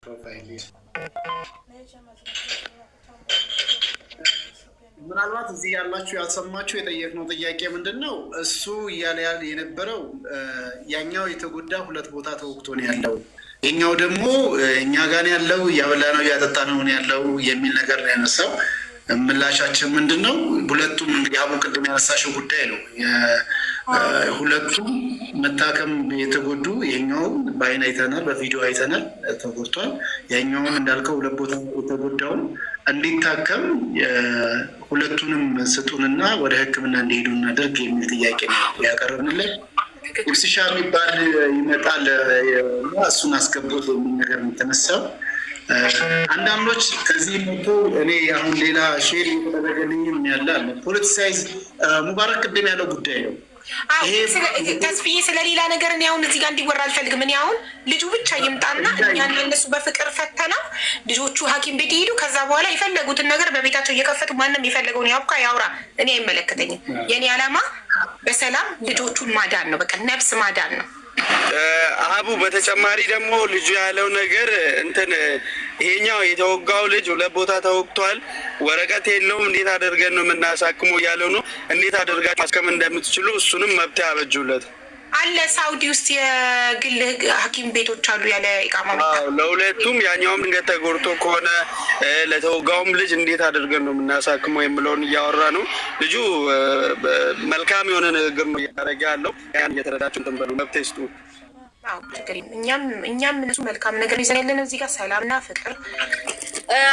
ፕሮፋይል ምናልባት እዚህ ያላችሁ ያልሰማችሁ የጠየቅነው ጥያቄ ምንድነው? እሱ እያለ የነበረው ያኛው የተጎዳ ሁለት ቦታ ተወቅቶ ነው ያለው፣ የኛው ደግሞ እኛ ጋር ያለው ያበላ ነው ያጠጣ ነው ያለው የሚል ነገር ነው ያነሳው። ምላሻችን ምንድነው? ሁለቱም እንግዲህ አቡ ቅድም ያነሳሽው ጉዳይ ነው። ሁለቱም መታከም የተጎዱ የኛውን በአይን አይተናል፣ በቪዲዮ አይተናል፣ ተጎድቷል። ያኛውን እንዳልከው ሁለት ቦታ የተጎዳውን እንዲታከም ሁለቱንም ስጡንና ወደ ሕክምና እንዲሄዱ እናደርግ የሚል ጥያቄ ነው ያቀረብንለት። ኢብስሻ የሚባል ይመጣል እሱን አስገቦት የሚል ነገር የተነሳው። አንዳንዶች ከዚህ መቶ እኔ አሁን ሌላ ሼር የተደረገልኝም ያለ አለ። ፖለቲሳይዝ ሙባረክ ቅድም ያለው ጉዳይ ነው። ተስፍዬ ስለሌላ ነገር እኔ አሁን እዚህ ጋር እንዲወራ አልፈልግም። እኔ አሁን ልጁ ብቻ ይምጣና እኛና እነሱ በፍቅር ፈተና ልጆቹ ሐኪም ቤት ይሄዱ። ከዛ በኋላ የፈለጉትን ነገር በቤታቸው እየከፈቱ ማንም የፈለገውን ያውቃ ያውራ። እኔ አይመለከተኝም። የኔ ዓላማ በሰላም ልጆቹን ማዳን ነው። በቃ ነፍስ ማዳን ነው። አቡ በተጨማሪ ደግሞ ልጁ ያለው ነገር እንትን ይሄኛው የተወጋው ልጅ ሁለት ቦታ ተወግቷል፣ ወረቀት የለውም፣ እንዴት አድርገን ነው የምናሳክመው ያለው ነው። እንዴት አድርጋችሁ ማስከም እንደምትችሉ እሱንም መብት ያበጁለት አለ። ሳውዲ ውስጥ የግል ሐኪም ቤቶች አሉ ያለ ኢቃማ። ለሁለቱም ያኛውም ድንገት ተጎድቶ ከሆነ ለተወጋውም ልጅ እንዴት አድርገን ነው የምናሳክመው የምለውን እያወራ ነው። ልጁ መልካም የሆነ ንግግር ነው እያደረገ ያለው። ያን እየተረዳችሁ እንትን በሉ፣ መብት ይስጡ። እኛም እነሱ መልካም ነገር ይዘን ያለን እዚህ ጋር ሰላምና ፍቅር።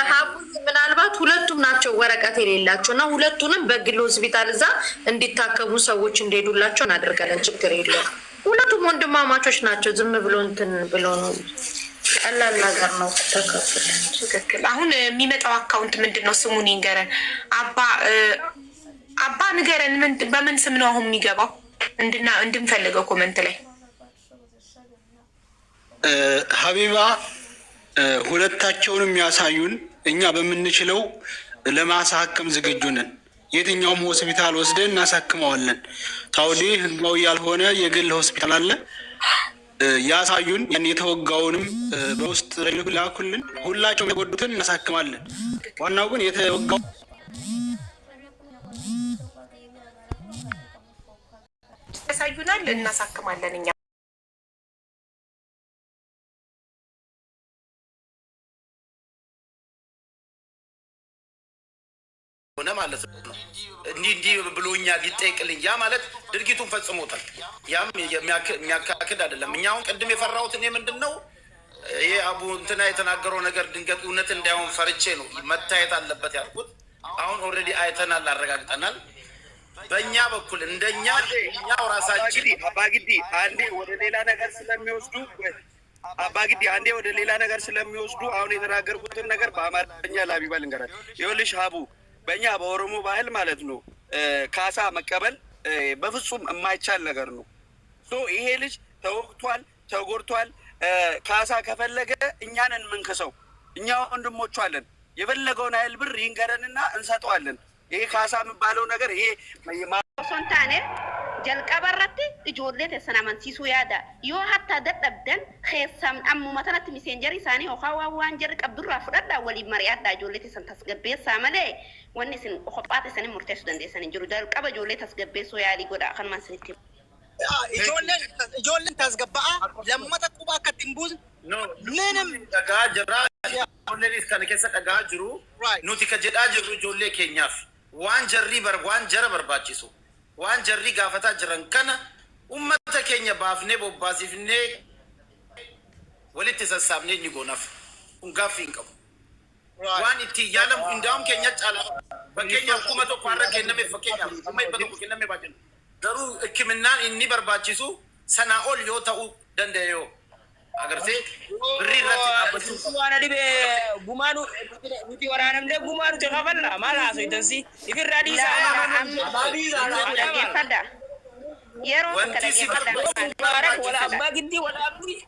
ሀቡ ምናልባት ሁለቱም ናቸው ወረቀት የሌላቸው እና ሁለቱንም በግል ሆስፒታል እዛ እንዲታከሙ ሰዎች እንዲሄዱላቸው እናደርጋለን። ችግር የለም። ሁለቱም ወንድማማቾች ናቸው። ዝም ብሎ እንትን ብሎ ነው፣ ቀላል ነገር ነው። ተከፍለን ትክክል። አሁን የሚመጣው አካውንት ምንድን ነው? ስሙን ይንገረን። አባ ንገረን። በምን ስም ነው አሁን የሚገባው? እንድንፈልገው ኮመንት ላይ ሀቢባ ሁለታቸውንም ያሳዩን። እኛ በምንችለው ለማሳከም ዝግጁ ነን። የትኛውም ሆስፒታል ወስደን እናሳክመዋለን። ሳውዲ ህጋዊ ያልሆነ የግል ሆስፒታል አለ፣ ያሳዩን። ያን የተወጋውንም በውስጥ ላኩልን። ሁላቸውም የጎዱትን እናሳክማለን። ዋናው ግን የተወጋው ያሳዩናል፣ እናሳክማለን እኛ ሆነ ማለት ነው። እንዲህ ብሎኛል ሊጠይቅልኝ፣ ያ ማለት ድርጊቱን ፈጽሞታል። ያም የሚያካክድ አይደለም። እኛ አሁን ቅድም የፈራሁት እኔ ምንድነው ይሄ አቡ እንትና የተናገረው ነገር ድንገት እውነት እንዳይሆን ፈርቼ ነው መታየት አለበት ያልኩት። አሁን ኦልሬዲ አይተናል፣ አረጋግጠናል። በእኛ በኩል እንደኛ እኛው ራሳችን አባግዲ አንዴ ወደ ሌላ ነገር ስለሚወስዱ አሁን የተናገርኩትን ነገር በአማርኛ ለሀቢባ ልንገራት። ይኸውልሽ ሀቡ በእኛ በኦሮሞ ባህል ማለት ነው ካሳ መቀበል በፍጹም የማይቻል ነገር ነው። ይሄ ልጅ ተወግቷል፣ ተጎድቷል። ካሳ ከፈለገ እኛንን ምንክሰው፣ እኛ ወንድሞቹ አለን። የፈለገውን አይል ብር ይንገረንና እንሰጠዋለን። ይሄ ካሳ የሚባለው ነገር ይሄ ሶንታኔ ጀልቀበረቲ እጆሌት ሰናማንሲሱ ያዳ ዮ ሀታ ደደብደን ኸሳም አሙ መተነት ሚሴንጀሪ ሳኒ ኦኻዋ ዋንጀር ቀብዱራ ፍረዳ ወሊ መሪያዳ ጆሌት ሰንታስገበሳ ማለ ወንስን ኦኻጣት ሰኒ ሙርተስ ደንደሰን እንጅሩ ጀልቀበ ጆሌት አስገበሶ ያሊ ጎዳ ከንማን ስንቲ ijoolleen tasgabbaa lammata qubaa akka ittiin buusu ምንም dhagaa jira. Ijoolleen kana keessa dhagaa jiru nuti ka jedhaa jirru ijoollee keenyaaf waan jara barbaachisu waan jarri gaafataa jiran kana ummata keenya baafnee bobbaasifnee walitti sassaabnee ni goonaaf kun gaaffii hin qabu. waan itti yaalamu hundaa'uun keenya caala fakkeenyaaf kuma tokko har'a kenname fakkeenyaaf kuma dhibba tokko kenname baajinu garuu hikimnaan inni barbaachisu sanaa ol yoo ta'uu danda'e yoo agartee birrii irratti dhaabbachuu waan dhibe gumaanu nuti waraanamne gumaanu teqafalla maal haasoytansi ifirraa dhaggeeffadha yeroo akka dhaggeeffadha wala abbaa giddii wala abdii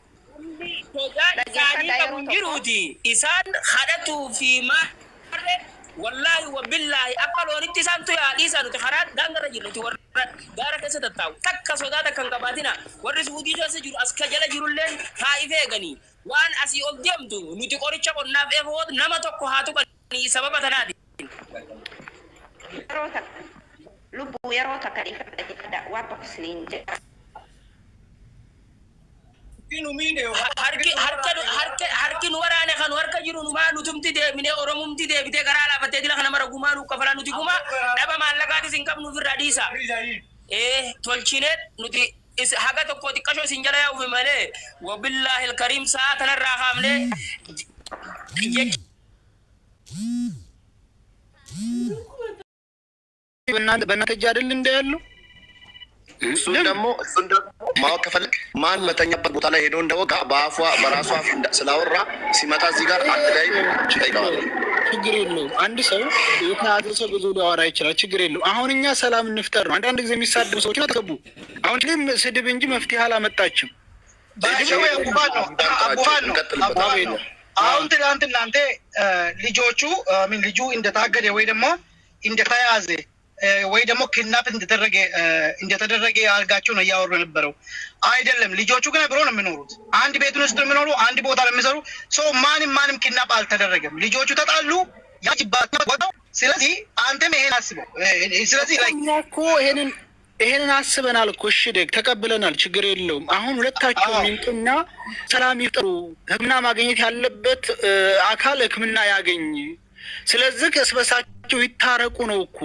isaanii qabu jiruuti isaan hadhatuu fi maarre والله وبالله أقلوا نتسانتو يا ليسا نتخرات دان رجل نتور دارك ستتاو تك سودادا كان قباتنا ورس ودي جاس جرو أسكجلا جرولين هاي فيغني وان أسي أقدمتو نتقوري تشاكو ناف إفوت نما تقو هاتو كني سبب تنادي يروتك لبو يروتك كده واتو سنين harki warane kan warka jiru numa nutumti de mine oromumti de bite garala bate dila kana mara gumanu kafala nuti guma daba mallakati sinkam nu firradisa tolchinet nuti is haga to koti kasho sinjala ya umale wa billahi alkarim sa'atan arhamle በእናንተ እጅ አይደል እንደ ያለው እሱን ደግሞ ማወቅ ከፈለግ ማን መተኛበት ቦታ ላይ ሄዶ እንደወጋ በአፏ በራሷ ስላወራ ሲመጣ እዚህ ጋር አንድ ላይ ይጠይቀዋል። ችግር የለውም። አንድ ሰው የተያዘ ሰው ብዙ ሊያወራ ይችላል። ችግር የለውም። አሁን እኛ ሰላም እንፍጠር ነው። አንዳንድ ጊዜ የሚሳደቡ ሰዎች አትገቡ። አሁን ግን ስድብ እንጂ መፍትሄ አላመጣችም። አሁን ትናንት እናንተ ልጆቹ ልጁ እንደታገደ ወይ ደግሞ እንደተያዘ ወይ ደግሞ ኪድናፕ እንደተደረገ አልጋቸው ነው እያወሩ የነበረው አይደለም። ልጆቹ ግን አብረው ነው የሚኖሩት። አንድ ቤት ውስጥ የሚኖሩ አንድ ቦታ ነው የሚሰሩ። ሰው ማንም ኪድናፕ አልተደረገም። ልጆቹ ተጣሉ ያጅባት ወጣው። ስለዚህ አንተም ይሄን አስበው። ስለዚህ ላይ እኮ ይሄንን አስበናል እኮ እሺ፣ ደግ ተቀብለናል። ችግር የለውም። አሁን ሁለታቸው ይምጡና ሰላም ይፍጠሩ። ሕክምና ማግኘት ያለበት አካል ሕክምና ያገኝ። ስለዚህ ከስበሳቸው ይታረቁ ነው እኮ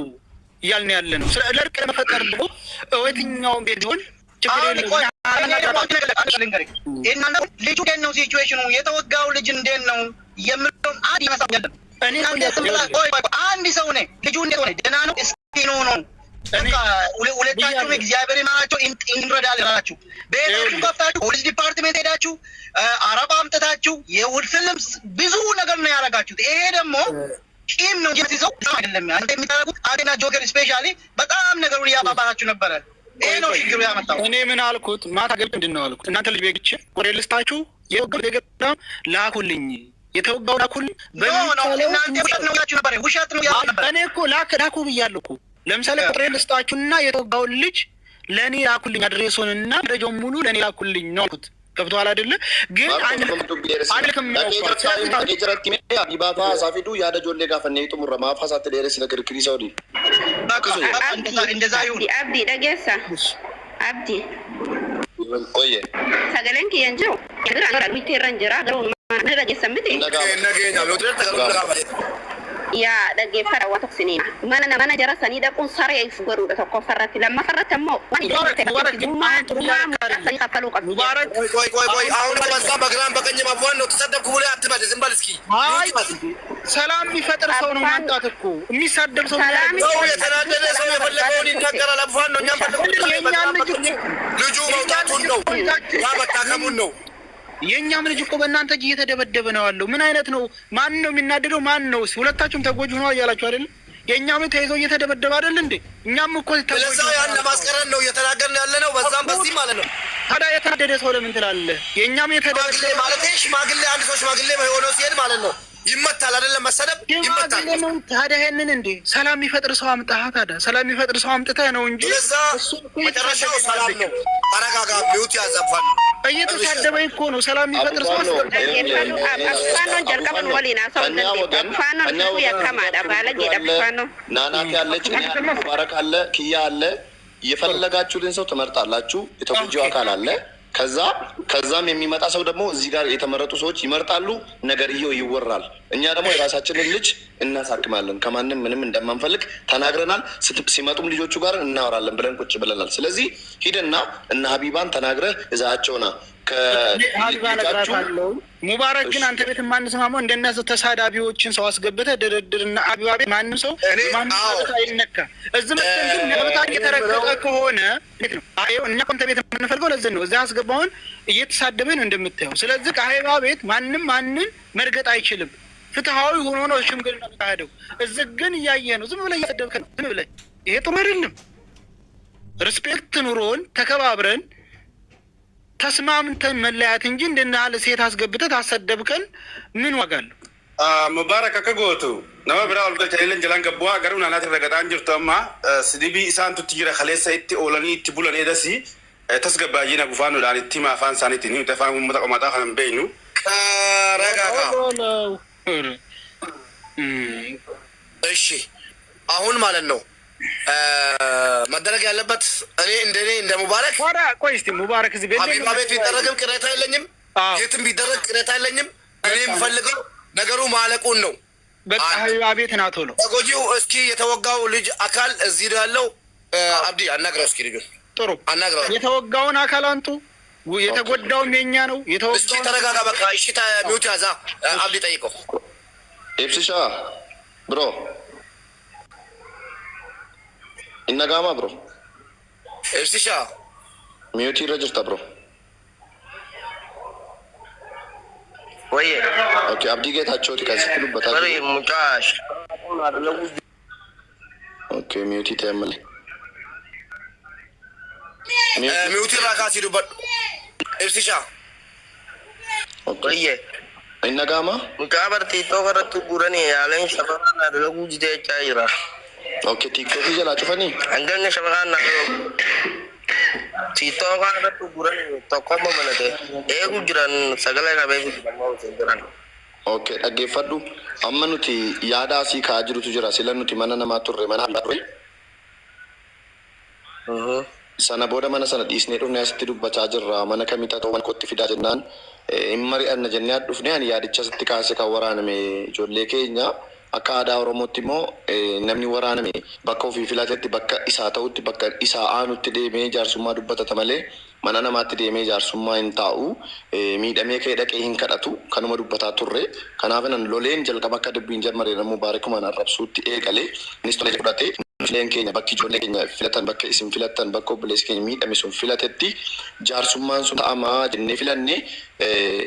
እያልን ያለ ነው። ለእርቅ ለመፈጠር ደግሞ የትኛውን ቤት ቢሆን ችግር የለውም። ልጁ እንዴት ነው ሲቹዌሽኑ? የተወጋው ልጅ እንዴት ነው የምለውን አንድ ይመሳኛል። አንድ ሰው ነ ልጁ እንዴት ሆነ? ደህና ነው? እስኪ ነው ሁለታችሁም እግዚአብሔር ይማራቸው እንረዳለን አላችሁ። ቤታችሁ ከፍታችሁ ፖሊስ ዲፓርትሜንት ሄዳችሁ አረባ አምጥታችሁ የውድ ፊልም ብዙ ነገር ነው ያደረጋችሁት። ይሄ ደግሞ ቂም ነው እንጂ ሰው አይደለም። አንተ የሚታረጉት አንተና ጆከር ስፔሻሊ በጣም ነገሩን እያባባላችሁ ነበረ። ይሄ ነው ችግሩ ያመጣው። እኔ ምን አልኩት? ማታ ገብቼ ምንድን ነው አልኩት? እናንተ ልጅ ቤግቼ ወሬ ልስታችሁ የወጋው የገዳም ላኩልኝ፣ የተወጋው ላኩልኝ። እናንተ ውሸት ነው ያችሁ ነበር። ውሸት ነው ያችሁ ነበር። እኔ እኮ ላኩ ብያለሁ እኮ። ለምሳሌ ቁጥሬ ልስታችሁና የተወጋውን ልጅ ለእኔ ላኩልኝ፣ አድሬሱንና ደረጃውን ሙሉ ለእኔ ላኩልኝ ነው አልኩት። ገብቶሃል አይደለ? ግን አንልክም ቢባታ ሳፊዱ ያደ ጆሌ ጋፈነ ይጡሙረ ማፋሳት ለረስ ነገር ክሪሳውዲ እንደዛ ይሁን። አብዲ ደገሳ አብዲ ኦዬ ሰገለን ከንጆ ግራ ነው ሚቴራን ጀራ ግራ ነው ደገሳ ምት ያ ደገፈራ ወተክሲኒ ማና ጀራ ሰኒ ደቁን ሰሪ ይፍገሩ ተኮፈራት ለማ ፈረተሞ ሙባረክ ቆይ አሁን በዛ በግራም በቀኝ ማፏን ነው ተሰደብኩ ብለ አትበል። ዝም በል እስኪ። አይ ሰላም የሚፈጥር ሰው ነው ማንጣት እኮ። የሚሳደብ ሰው ነው የተናደደ ሰው የፈለገውን ይናገራል። አፏን ነው እኛም ልጁ መውጣቱን ነው ያ መታከሙን ነው። የኛም ልጅ እኮ በእናንተ እጅ እየተደበደበ ነው ያለው። ምን አይነት ነው? ማን ነው የሚናደደው? ማን ነው? ሁለታችሁም ተጎጂ ሆነው እያላችሁ አይደል? የኛም ተይዞ እየተደበደበ አይደል እንዴ? እኛም እኮ ለዛው ያን ለማስቀረን ነው እየተናገርን ያለ ነው። በዛም በዚህ ማለት ነው። ታዲያ የተናደደ ሰው ለምን ትላለህ? የኛም የተደበደበ ማለት ሽማግሌ አንድ ሰው ሽማግሌ ሆኖ ሲሄድ ማለት ነው ይመታል አይደለም? መሰደብ ይመታል። ታዲያ ይሄንን እንዴ ሰላም የሚፈጥር ሰው አምጣህ። ታዲያ ሰላም የሚፈጥር ሰው አምጥተህ ነው እንጂ መጨረሻው ሰላም ነው። ተረጋጋ። ሚውት ያዘፋል። እየተሳደበ እኮ ነው። ሰላም የሚፈጥር ሰው ናናት ያለች ሙባረክ አለ፣ ኪያ አለ። የፈለጋችሁትን ሰው ትመርጣላችሁ። የተጎጂው አካል አለ። ከዛም የሚመጣ ሰው ደግሞ እዚህ ጋር የተመረጡ ሰዎች ይመርጣሉ። ነገርየው ይወራል። እኛ ደግሞ የራሳችንን ልጅ እናሳክማለን። ከማንም ምንም እንደማንፈልግ ተናግረናል። ሲመጡም ልጆቹ ጋር እናወራለን ብለን ቁጭ ብለናል። ስለዚህ ሂድና እነ ሀቢባን ተናግረህ እዛቸውና ሙባረክ ግን አንተ ቤት የማንሰማመው እንደነዚህ ተሳዳቢዎችን ሰው አስገብተህ ድርድርና አቢባ ቤት ማንም ሰው አይነካ። እዚህ መጥተን ግን ነብታ እየተረገጠ ከሆነ እኛ ኮንተ ቤት የምንፈልገው ለዚህ ነው። እዚህ አስገባውን እየተሳደበ ነው እንደምታየው። ስለዚህ ከአቢባ ቤት ማንም ማንን መርገጥ አይችልም። ፍትሃዊ ሆኖ ነው ሽምግልና የሚካሄደው። እዚህ ግን እያየ ነው። ዝም ብለህ እያሰደብክ ነው። ዝም ብለህ ይሄ ጥሩ አይደለም። ሪስፔክት ኑሮን ተከባብረን ተስማምተን መለያት እንጂ እንደናለ ሴት አስገብተህ ታሰደብከን ምን ዋጋ አለው? Mubarak akka gootu nama biraa ol galchanii jalan gabbaa garuu naannatti ragataan jirtu amma sidibii isaan tutti jira kaleessa itti oolanii itti bulan edasi tasgabbaayina gufaanuudhaan itti hima afaan isaaniitiin himte afaan uummata qomataa kan hin beeknu. እሺ አሁን ማለት ነው መደረግ ያለበት እኔ እንደኔ እንደ ሙባረክ ወራ ቆይ እስቲ ሙባረክ እዚህ ቤት ሀቢባ ቤት ቢደረግም ቅሬታ የለኝም። የትም ቢደረግ ቅሬታ የለኝም። እኔ የምፈልገው ነገሩ ማለቁን ነው። በቃ ሀቢባ ቤት ናት ሆኖ ተጎጂው እስኪ የተወጋው ልጅ አካል እዚህ ያለው አብዲ አናግረው እስኪ ልጁን ጥሩ አናግረው። የተወጋውን አካል አንቱ የተጎዳውም የኛ ነው። የተወጋው እስኪ ተረጋጋ በቃ እሺ። ሚውት ያዛ አብዲ ጠይቀው። ኤፕሲሻ ብሮ ኢነጋማ ብሮ ኤፕሲሻ ሚውት ይረጅርታ ብሮ ወይ ኦኬ አብዲ ጌታቸው ትከስክሉ በታ ወይ ሙጫሽ ኦኬ ሚውት ይተምል ሚውት ራካ ሲዱበት ኤፕሲሻ ወይ ኢነጋማ ሙቃበርቲ ቶከረቱ ጉረኒ ያለን ሸፈራና ደለጉ ጂቴ ቻይራ ኦኬ ቲክቶክ ይዘላ ጩፈኒ አንገኛ ሸፈራና ቲክቶክ ጉረኒ ተቆሞ መለደ ኤጉ ጅራን ሰገላ ጋበይ ጅራን ኦኬ አገፈዱ አመኑቲ ያዳሲ ካጅሩቱ ጅራ ሲለኑቲ ማናና ማቱር ማና አባሩ sana boda mana sana disne dhufne asitti dubbachaa jirra mana kamitta ta'u kotti fidaa jennaan immari anna jennee dhufne ani yaadicha sitti kaase kan waraaname ijoollee keenya akka aadaa oromootti immoo namni waraaname bakka ofii filatetti bakka isaa ta'utti bakka isaa aanutti deemee jaarsummaa dubbatata malee mana namaatti deemee jaarsummaa hin taa'u miidhamee ka'ee dhaqee hin kadhatu kanuma dubbataa turre kanaaf nan loleen jalqaba akka dubbiin jalmaree namuu baarikuma arrabsuutti eegalee innis tolee fudhatee fileen keenya bakki ijoollee keenya filatan bakka isin filatan bakka obboleessi keenya miidhame sun filatetti jaarsummaan sun ta'amaa jennee filanne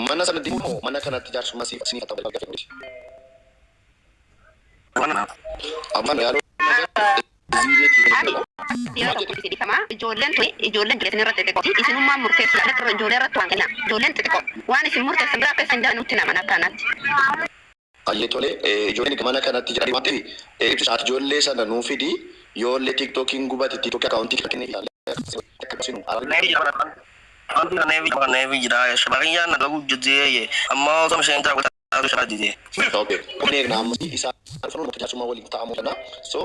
mana sana diimoo mana kanatti jaarsummaa siif ta'u bakka filanne. Amma yaaloo ijoolleen jireenya irratti xiqqoo isinummaan murteessu ijoollee irratti waan kenna ijoolleen xiqqoo waan isin murteessan biraa keessa hin jaanutti nama akkanatti. Ayetole ijoolleen mana kanatti jedhanii waan ta'eef ibsaat ijoollee sana nuu fidi yoollee tiktookiin gubate tiktooki akaawuntii kan kennee nevi jira shabaqiyaa na lagu jidee amma osoo isheen taa'u shadidee okay kuneek naamni isaa furu mutaachuma waliin ta'amu kana so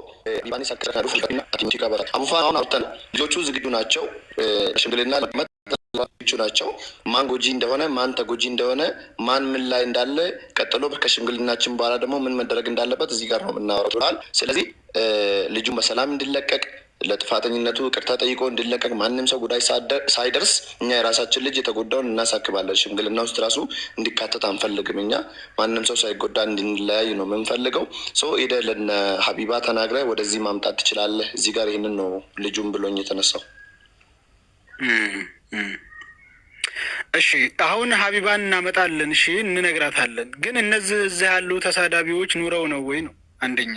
ቢባኒ ሰከረ ካዱ ፍልቀና አቲምቲ ጋር አቡፋን አውርተን ልጆቹ ዝግጁ ናቸው ሽምግልና ለመጥላቹ ናቸው ማን ጎጂ እንደሆነ ማን ተጎጂ እንደሆነ ማን ምን ላይ እንዳለ ቀጥሎ ከሽምግልናችን በኋላ ደግሞ ምን መደረግ እንዳለበት እዚህ ጋር ነው የምናወራው ስለዚህ ልጁን በሰላም እንዲለቀቅ ለጥፋተኝነቱ ቅርታ ጠይቆ እንዲለቀቅ ማንንም ሰው ጉዳይ ሳይደርስ እኛ የራሳችን ልጅ የተጎዳውን እናሳክባለን ሽምግልና ውስጥ ራሱ እንዲካተት አንፈልግም እኛ ማንንም ሰው ሳይጎዳ እንድንለያይ ነው የምንፈልገው ሶ ኢደ ለነ ሀቢባ ተናግረ ወደዚህ ማምጣት ትችላለህ እዚህ ጋር ይሄንን ነው ልጁን ብሎኝ የተነሳው እሺ አሁን ሀቢባን እናመጣለን እሺ እንነግራታለን ግን እነዚህ እዚህ ያሉ ተሳዳቢዎች ኑረው ነው ወይ ነው አንደኛ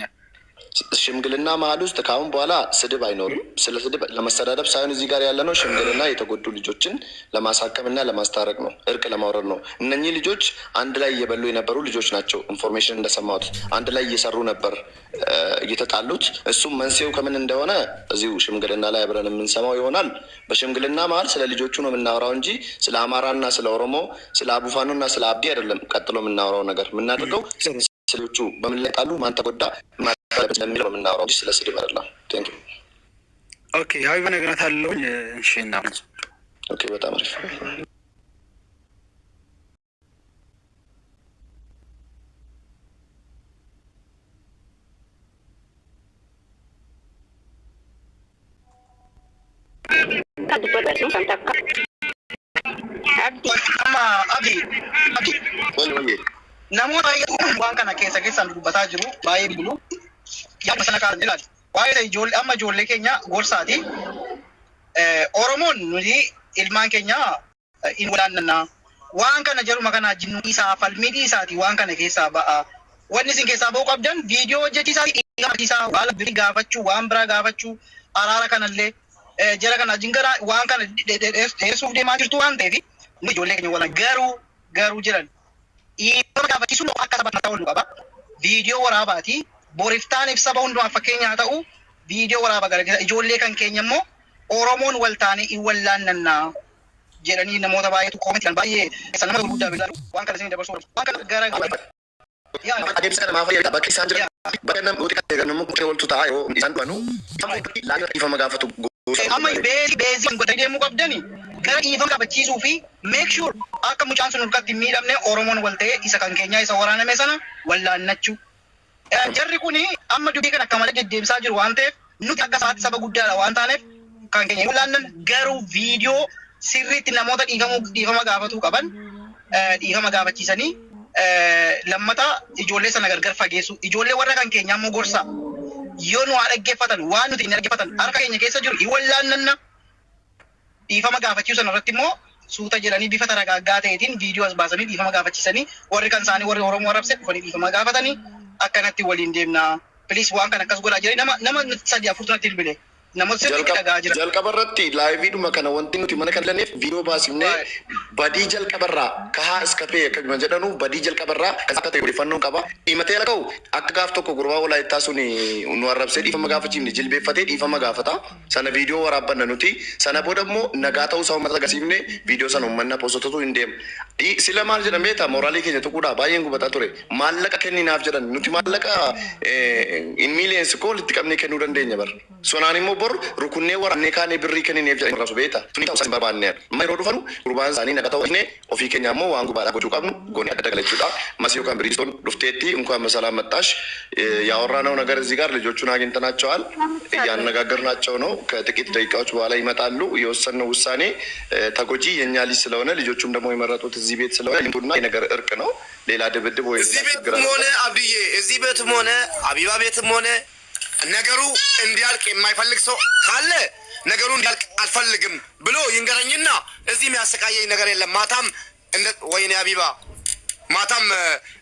ሽምግልና መሀል ውስጥ ካሁን በኋላ ስድብ አይኖርም ስለ ስድብ ለመሰዳደብ ሳይሆን እዚህ ጋር ያለ ነው ሽምግልና የተጎዱ ልጆችን ለማሳከምና ለማስታረቅ ነው እርቅ ለማውረድ ነው እነኚህ ልጆች አንድ ላይ እየበሉ የነበሩ ልጆች ናቸው ኢንፎርሜሽን እንደሰማሁት አንድ ላይ እየሰሩ ነበር እየተጣሉት እሱም መንስኤው ከምን እንደሆነ እዚሁ ሽምግልና ላይ አብረን የምንሰማው ይሆናል በሽምግልና መሀል ስለ ልጆቹ ነው የምናወራው እንጂ ስለ አማራና ስለ ኦሮሞ ስለ አቡፋኑና ስለ አብዲ አይደለም ቀጥሎ የምናወራው ነገር የምናደርገው ስለልጆቹ በምን ላይ ጣሉ ማን ተጎዳ ስለሚለው የምናወራው እንጂ ስለ ስድብ አይደለም ቴንክ ዩ ኦኬ ሀቢባ እነግራታለሁ እሺ እና ኦኬ በጣም አሪፍ namoota waan kana keessaan dubbataa jiru baay'ee bulu yaada sana kaa'an ilaali waa'ee ijoollee amma ijoollee keenya gorsaati oromoon nuti ilmaan keenya hin walaannanna waan kana jaruma kana jinnu isaa falmidii isaati waan kana keessaa ba'a wanni isin keessaa ba'uu qabdan viidiyoo hojjechiisaa haala birii gaafachuu waan biraa gaafachuu araara kanallee jara kana jingara waan kana dheessuuf deemaa jirtu waan ta'eef ijoollee keenya wala garuu jiran dhiifama gaafachiisuun akka sabataa ta'uu qaba. Viidiyoo waraabaati. Boriftaan ibsa hundumaaf fakkeenyaa ta'u viidiyoo waraabaa garagaraa ijoollee kan keenya immoo Oromoon wal taane hin wallaannannaa jedhanii namoota baay'eetu koomentii kan baay'ee sana nama guddaa bilaalu waan kana isin dabarsuu waan kana gara adeemsa kana maaf fayyada bakki isaan jiran bakka namni kan eegannu mukkee waltu ta'a yoo isaan dhufanu laayira dhiifama gaafatu. Amma beezii godhanii deemuu qabdani gara dhiifama gaafachiisuu fi make sure akka mucaan sun harkatti hin miidhamne Oromoon wal ta'ee isa kan keenyaa isa waraaname sana wallaannachuu. Jarri kuni amma dubbii kana akka malee deddeemsaa jiru waan ta'eef nuti akka isaatti saba guddaadha waan taaneef kan keenya wallaannan garuu viidiyoo sirriitti namoota dhiifama gaafatuu qaban dhiifama gaafachiisanii lammata ijoollee sana gargar fageessu ijoollee warra kan keenyaa immoo gorsa yoo nu haa dhaggeeffatan waan nuti hin dhaggeeffatan harka keenya keessa jiru hin wallaannanna dhiifama gaafachiisu sana irratti immoo suuta jedhanii bifa taragaaggaa ta'eetiin viidiyoo as baasanii dhiifama gaafachiisanii warri kan isaanii warri Oromoo arrabse dhufanii dhiifama gaafatanii akkanatti waliin deemnaa piliis waan kan akkas godhaa jiran nama 3-4 natti bilbile. jalqaba irratti laayiviidhuma kana wanti nuti mana kan lenneef viidiyoo baasifnee badii jalqabarraa kahaa iskafee akkasuma jedhanu badii jalqabarraa kas akka ta'e odeeffannoon qaba. Dhiimatee ala ka'u akka gaaf tokko gurbaa walaayittaa sun nu arrabsee dhiifama gaafachiifne jilbeeffatee dhiifama gaafata. Sana viidiyoo waraabbanna nuti. Sana booda immoo nagaa ta'uu isaa uummata agarsiifne viidiyoo sana uummanna poostotatu hin deemu. Sila maal jedhamee ta'a mooraalii keenya tuquudha baay'een gubataa ture. Maallaqa kenninaaf jedhan nuti maallaqa in miiliyoonsi koolitti qabnee kennuu dandeenya bara. Sonaan immoo bor rukunnee waraannee kaanee birrii kennineef jedhanii rasu beeta. Tuni ta'uu isaan barbaanne. Amma yeroo dhufanu gurbaan isaanii nagaa ta'uu ishee ofii keenya immoo waan gubaadhaa gochuu qabnu goonee adda galachuudha. Mas yookaan biriistoon dhufteetti እንኳን በሰላም መጣሽ ያወራነው ነገር እዚህ ጋር ልጆቹን አግኝተናቸዋል እያነጋገርናቸው ነው። ከጥቂት ደቂቃዎች በኋላ ይመጣሉ። የወሰነው ውሳኔ ተጎጂ የኛ ልጅ ስለሆነ ልጆቹም ደግሞ የመረጡት እዚህ ቤት ስለሆነ ይምጡና የነገር እርቅ ነው። ሌላ ድብድብ ወይ እዚህ ቤትም ሆነ አብድዬ እዚህ ቤትም ሆነ አቢባ ቤትም ሆነ ነገሩ እንዲያልቅ የማይፈልግ ሰው ካለ ነገሩ እንዲያልቅ አልፈልግም ብሎ ይንገረኝና እዚህ የሚያሰቃየኝ ነገር የለም። ማታም ወይኔ አቢባ ማታም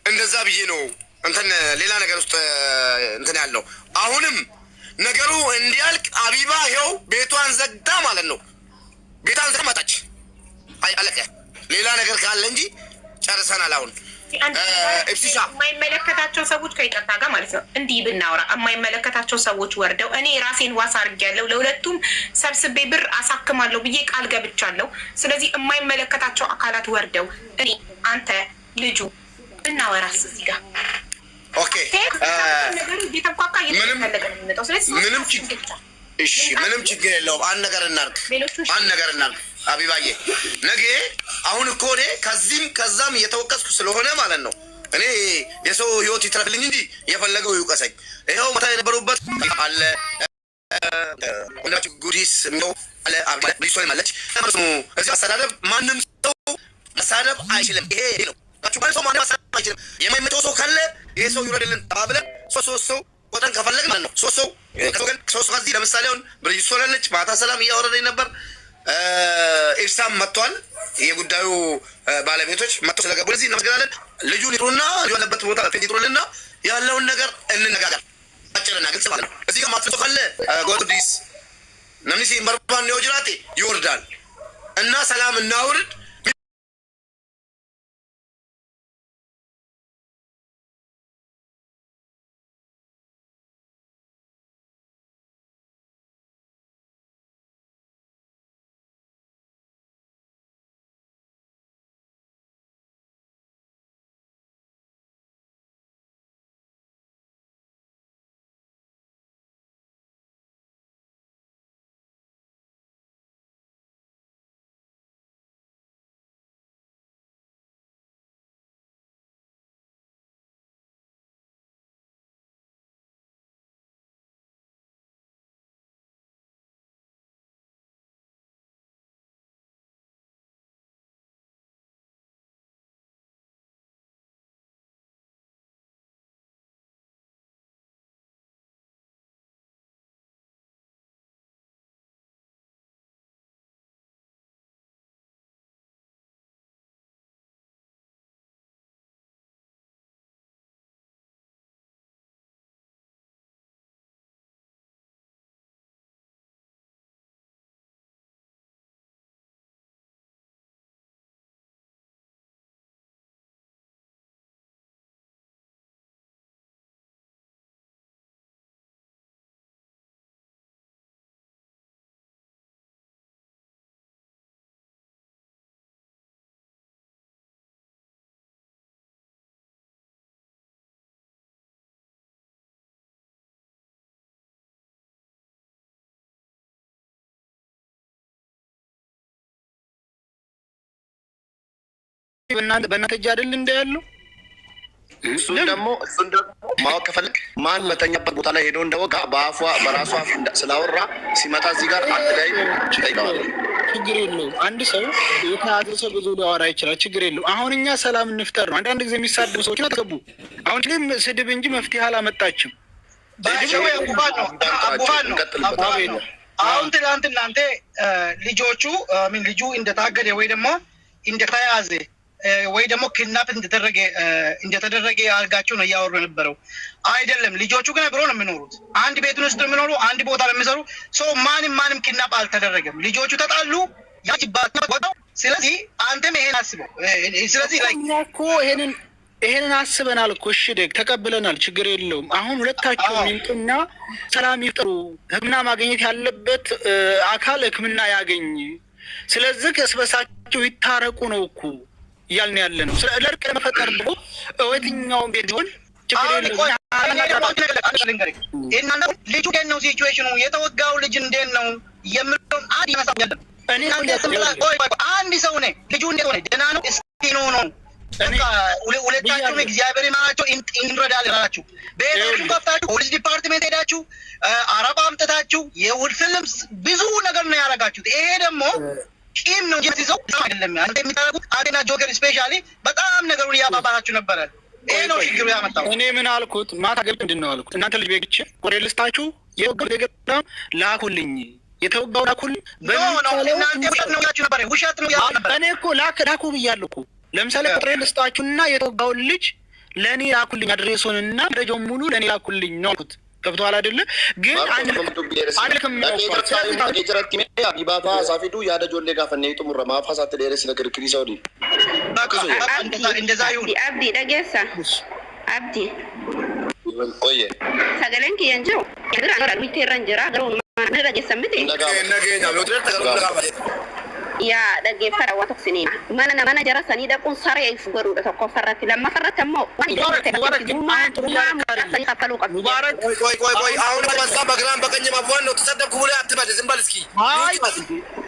እንደዛ ብዬ ነው እንትን ሌላ ነገር ውስጥ እንትን ያለው። አሁንም ነገሩ እንዲያልቅ አቢባ ይኸው ቤቷን ዘግታ ማለት ነው። ቤቷን ዘግታ መጣች። አለቀ። ሌላ ነገር ካለ እንጂ ጨርሰናል። አሁን የማይመለከታቸው ሰዎች ከይቅርታ ጋር ማለት ነው እንዲህ ብናወራ የማይመለከታቸው ሰዎች ወርደው እኔ ራሴን ዋስ አድርጌያለሁ ለሁለቱም ሰብስቤ ብር አሳክማለሁ ብዬ ቃል ገብቻለሁ። ስለዚህ የማይመለከታቸው አካላት ወርደው እኔ አንተ ልጁ ብናወራስ እዚህ ጋር ኦኬ ምንም ችግር የለውም። አንድ ነገር እናድርግ አቢባዬ ነገ አሁን እኮ እኔ ከዚህም ከዛም እየተወቀስኩ ስለሆነ ማለት ነው። እኔ የሰው ህይወት ይትረፍልኝ እንጂ የፈለገው ይውቀሰኝ። ይኸው መታ የነበሩበት አለ ወንዳችሁ ጉዲስ ነው አለ አብዲሶ ማለች እዚህ አስተዳደብ ማንም ሰው መሳደብ አይችልም። ይሄ ነው ታችሁ ሰው ማንም መሳደብ አይችልም። የማይመጣው ሰው ካለ ይሄ ሰው ይወርድልን ተባብለን ሶስት ሰው ቆጠን ከፈለግ ማለት ነው። ሶስት ሰው ከዚህ ለምሳሌ አሁን ብሪጅ ሶላለች ማታ ሰላም እያወረደኝ ነበር። ኢብሳም መጥቷል። የጉዳዩ ባለቤቶች መጥተው ስለገቡ ለዚህ እናመሰግናለን። ልጁን ይጥሩና ያለበት ቦታ ይጥሩልና ያለውን ነገር እንነጋገር። አጭርና ግልጽ ማለት ነው። እዚህ ጋር ማጥቶ ካለ ጎዲስ ነምሲ መርባን ይወጅራቲ ይወርዳል እና ሰላም እናውርድ። በእናንተ እጅ አይደል እንዳያለው? እሱን ደግሞ ማወቅ ከፈለግ ማን በተኛበት ቦታ ላይ ሄዶ እንደወጋ በአፏ በራሷ ስላወራ ሲመጣ እዚህ ጋር አንድ ላይ ይጠይቀዋል። ችግር የለውም። አንድ ሰው የተያዘ ሰው ብዙ ሊያወራ ይችላል። ችግር የለውም። አሁን እኛ ሰላም እንፍጠር ነው። አንዳንድ ጊዜ የሚሳደቡ ሰዎች አትገቡ። አሁን ግን ስድብ እንጂ መፍትሄ አላመጣችም። አሁን ትላንት እናንተ ልጆቹ ልጁ እንደታገደ ወይ ደግሞ እንደተያዘ ወይ ደግሞ ኪድናፕ እንደተደረገ አድርጋችሁ ነው እያወሩ የነበረው አይደለም። ልጆቹ ግን አብረው ነው የሚኖሩት። አንድ ቤት ውስጥ የሚኖሩ አንድ ቦታ ነው የሚሰሩ። ሰው ማንም ኪድናፕ አልተደረገም። ልጆቹ ተጣሉ ያጅባቸው። ስለዚህ አንተም ይሄን አስበው። ስለዚህ ላይ እኮ ይሄንን አስበናል እኮ እሺ፣ ደግ ተቀብለናል። ችግር የለውም። አሁን ሁለታቸው ይምጡና ሰላም ይፍጠሩ። ሕክምና ማግኘት ያለበት አካል ሕክምና ያገኝ። ስለዚህ እስበሳቸው ይታረቁ ነው እኮ እያልን ያለ ነው። ለእርቅ ለመፈጠር ደግሞ የትኛውን ቤት ቢሆን ችግር የለውም። ልጁ እንዴት ነው ሲቹዌሽኑ? የተወጋው ልጅ እንዴት ነው የምለውን አንድ ይመሳኛለን። አንድ ሰው ነ ልጁ እንዴት ሆነ? ደህና ነው? እስኪ ነው ሁለታችሁም እግዚአብሔር ይማራቸው እንረዳል ላችሁ ቤታችሁ ከፍታችሁ ፖሊስ ዲፓርትሜንት ሄዳችሁ አረብ አምጥታችሁ የውልፍልም ብዙ ነገር ነው ያደረጋችሁት። ይሄ ደግሞ ቂም ነው እንጂ ሰው አይደለም። አንተ የሚታረጉት አንተና ጆከር ስፔሻሊ በጣም ነገሩን እያባባላችሁ ነበረ። ይሄ ነው ችግሩ ያመጣው። እኔ ምን አልኩት? ማታ ገብቼ ምንድን ነው አልኩት? እናንተ ልጅ ቤግቼ ቆሬ ልስታችሁ የወጋው የገባው ላኩልኝ፣ የተወጋው ላኩልኝ። እናንተ ውሸት ነው ያችሁ ነበር። ውሸት ነው ያችሁ ነበር። እኔ እኮ ላኩ ብያለሁ እኮ። ለምሳሌ ቆሬ ልስታችሁና የተወጋውን ልጅ ለእኔ ላኩልኝ፣ አድሬሱንና መረጃውን ሙሉ ለእኔ ላኩልኝ ነው አልኩት። ገብቶሃል አይደለ? ግን ቢባታ ሳፊዱ ያደ ጆሌ ጋፈነ ይጥሙረ ማፋሳት ደረስ ነገር ክሪሳውዲ እንደዛ ይሁን። አብዲ ደገሳ አብዲ ቆየ ሰገለን ከንጆ ግራ ግራ ቢቴረንጀራ ግሮ ማነራ ገሰምቴ ነገኛ ሎትር ተገራ ያ ደገፈራ ወተክሲኒ ማና ጀራ ሰኒ ደቁን ሰሪ ይፍገሩ ተቆፈራት ለማ ፈራተሞ ሙባረክ ቆይ አሁን ወሳ በግራም በቀኝ ማቧን ነው ተሰደብኩ ብለ አትበል። ዝም በል እስኪ።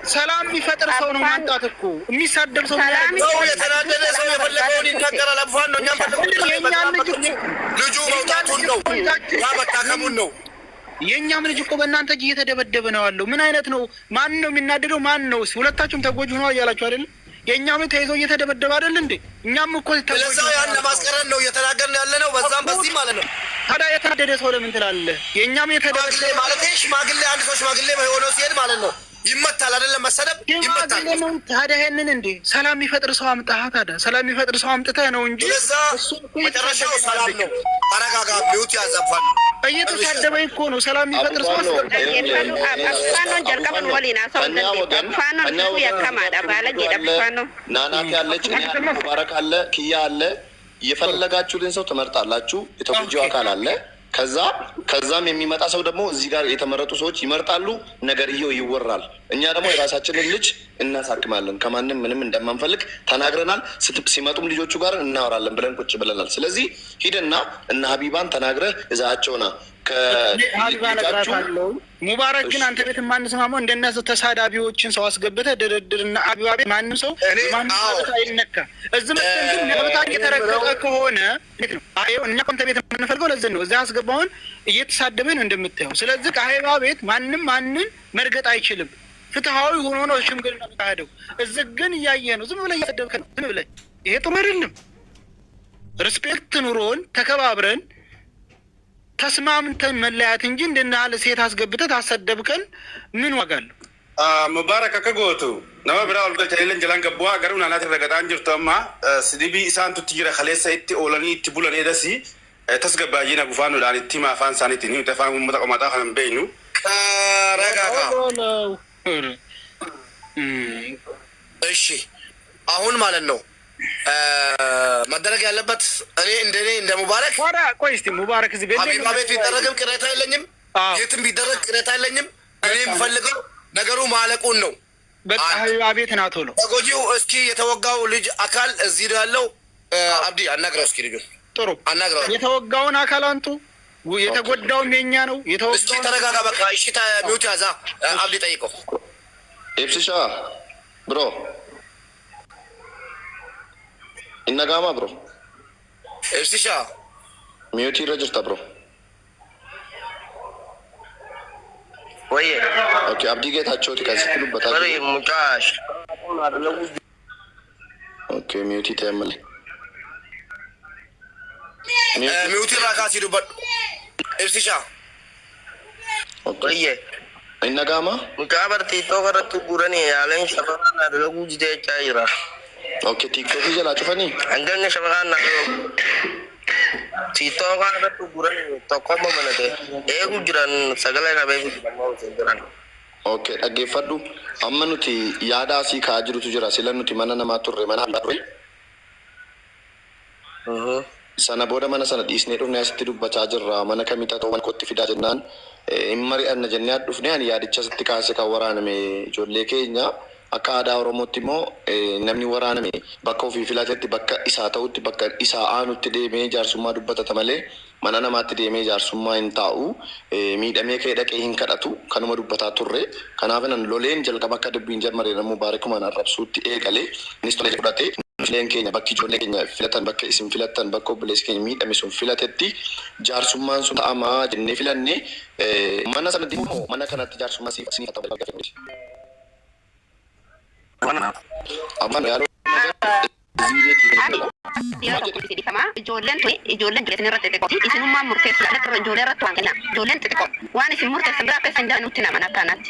ሰላም የሚፈጥር ሰው ነው ማንጣት እኮ የሚሳደብ ሰው ነው። የተናደደ ሰው የፈለገውን ይናገራል። አቧን ነው እኛም ልጁ መውጣቱን ነው ያበታከሙን ነው። የኛም ልጅ እኮ በእናንተ እጅ እየተደበደበ ነው ያለው። ምን አይነት ነው? ማን ነው የሚናደደው? ማን ነው? ሁለታችሁም ተጎጂ ሆነው እያላችሁ አይደል? የኛም ልጅ ተይዞ እየተደበደበ አይደል እንዴ? እኛም እኮ ለዛው ያን ለማስቀረን ነው እየተናገርን ያለ ነው። በዛም በዚህ ማለት ነው። ታዲያ የተናደደ ሰው ለምን ትላለህ? የኛም የተደበደበ ማለት ሽማግሌ አንድ ሰው ሽማግሌ ሆነው ሲሄድ ማለት ነው ይመታል አይደለም? መሰደብ ይመታል። ታዲያ ይሄንን እንዴ ሰላም የሚፈጥር ሰው አምጣህ። ታዲያ ሰላም የሚፈጥር ሰው አምጥተህ ነው እንጂ መጨረሻው ሰላም ነው። ተረጋጋ። ሚውት ያዘፋል። እየተሳደበ እኮ ነው። ሰላም የሚፈጥር ሰው ናናት ያለች ሙባረክ አለ፣ ኪያ አለ። የፈለጋችሁትን ሰው ትመርጣላችሁ። የተጎጂው አካል አለ። ከዛም የሚመጣ ሰው ደግሞ እዚህ ጋር የተመረጡ ሰዎች ይመርጣሉ። ነገርየው ይወራል። እኛ ደግሞ የራሳችንን ልጅ እናሳክማለን። ከማንም ምንም እንደማንፈልግ ተናግረናል። ሲመጡም ልጆቹ ጋር እናወራለን ብለን ቁጭ ብለናል። ስለዚህ ሂድና እና ሀቢባን ተናግረህ እዛቸውና ሙባረክ ግን አንተ ቤት የማንስማማው እንደነሱ ተሳዳቢዎችን ሰው አስገብተህ ድርድርና አቢባ ቤት ማንም ሰው ማንሳት አይነካ። እዚህ መጥተን ግን መብታ እየተረገጠ ከሆነ እኛ ኮንተ ቤት የምንፈልገው ለዚህ ነው። እዚያ አስገባውን እየተሳደበ ነው እንደምታየው። ስለዚህ ከአቢባ ቤት ማንን መርገጥ አይችልም። ፍትሃዊ ሆኖ ነው ሽምግልና የሚካሄደው። እዚህ ግን እያየህ ነው። ዝም ብለህ እያሰደብከ ነው። ዝም ብለህ ይሄ ጥሩ አይደለም። ሪስፔክት ኑሮን ተከባብረን ተስማምተን መለያት እንጂ እንደናለ ሴት አስገብተህ ታሰደብከን ምን ዋጋ አለው? ሙባረክ ከጎቱ ነው ብራው ልጅ አይለን ጀላን ገቧ ገሩና ናት ረጋዳን ጅርተማ ስዲቢ ኢሳንቱ ትጅራ خليሰ እቲ ኦለኒ ትቡለን ኤደሲ ተስገባጂና ጉፋኑ ዳን እቲ ማፋን ሳኒቲ ነው ተፋሙ መጣቀማታ ከን በይኑ ረጋጋ። እሺ አሁን ማለት ነው መደረግ ያለበት እኔ እንደ ሙባረክ ቆይ እስቲ ሙባረክ እዚህ ቤት ሀቢባ ቤት ቢደረግም ቅሬታ የለኝም። የትም ቢደረግ ቅሬታ የለኝም። እኔ የምፈልገው ነገሩ ማለቁን ነው። በቃ ሀቢባ ቤት ናት ሆኖ ተጎጂው እስኪ የተወጋው ልጅ አካል እዚህ ያለው አብዲ አናግረው እስኪ ልጁን ጥሩ አናግረው። የተወጋውን አካል አንቱ የተጎዳውም የኛ ነው። እስኪ ተረጋጋ። በቃ እሺ ሚውት ያዛ አብዲ ጠይቀው። ኤፍሲሻ ብሮ Inna gama bro. Ibsisha. Mute register bro. Oye. Okay, abdi getacho tikasilu bata. Bari mukash. Okay, mute tamal. Mute rakasi dubat. Ibsisha. Okay. Inna gama? Mukabar TikTok aratu burani alen shabana lagu jide chaira. Okay, TikTok jala chufani. Anganya shabana TikTok aratu burani tokomo manate. Egu jiran sagala na bebu jiran. Okay, dhaggeeffadhu amma nuti yaada asii kaa jirutu jira sila nuti mana namaa turre mana turre sana booda mana sana dhiisnee dhufnee asitti dubbachaa jirra mana kamitti ta'u kotti fidaa jennaan hin mari'anna jennee dhufnee ani yaadicha asitti kaase kan waraaname ijoollee keenya akka aadaa Oromootti immoo namni waraaname bakka ofii filatetti bakka isaa ta'utti bakka isaa aanutti deemee jaarsummaa dubbatata malee mana namaatti deemee jaarsummaa hin taa'u miidhamee kee dhaqee hin kadhatu kanuma dubbataa turre kanaaf nan loleen jalqaba akka dubbiin jammaree namuu baarekumaan arrabsuutti eegalee innis tolee fudhatee fileen keenya bakki ijoollee keenya filatan bakka isin filattan bakka obboleessi keenya miidhame sun filatetti jaarsummaan sun ta'amaa jennee filanne mana sana deemu mana kanatti jaarsummaa siif isinii ta'u galgafee Aman ya. Ijoolleen jireenya irratti xiqqoo isinummaa murteessu irra ijoollee irratti waan kenna ijoolleen xiqqoo waan isin murteessan biraa akka isaan jaanutti nama akkanatti.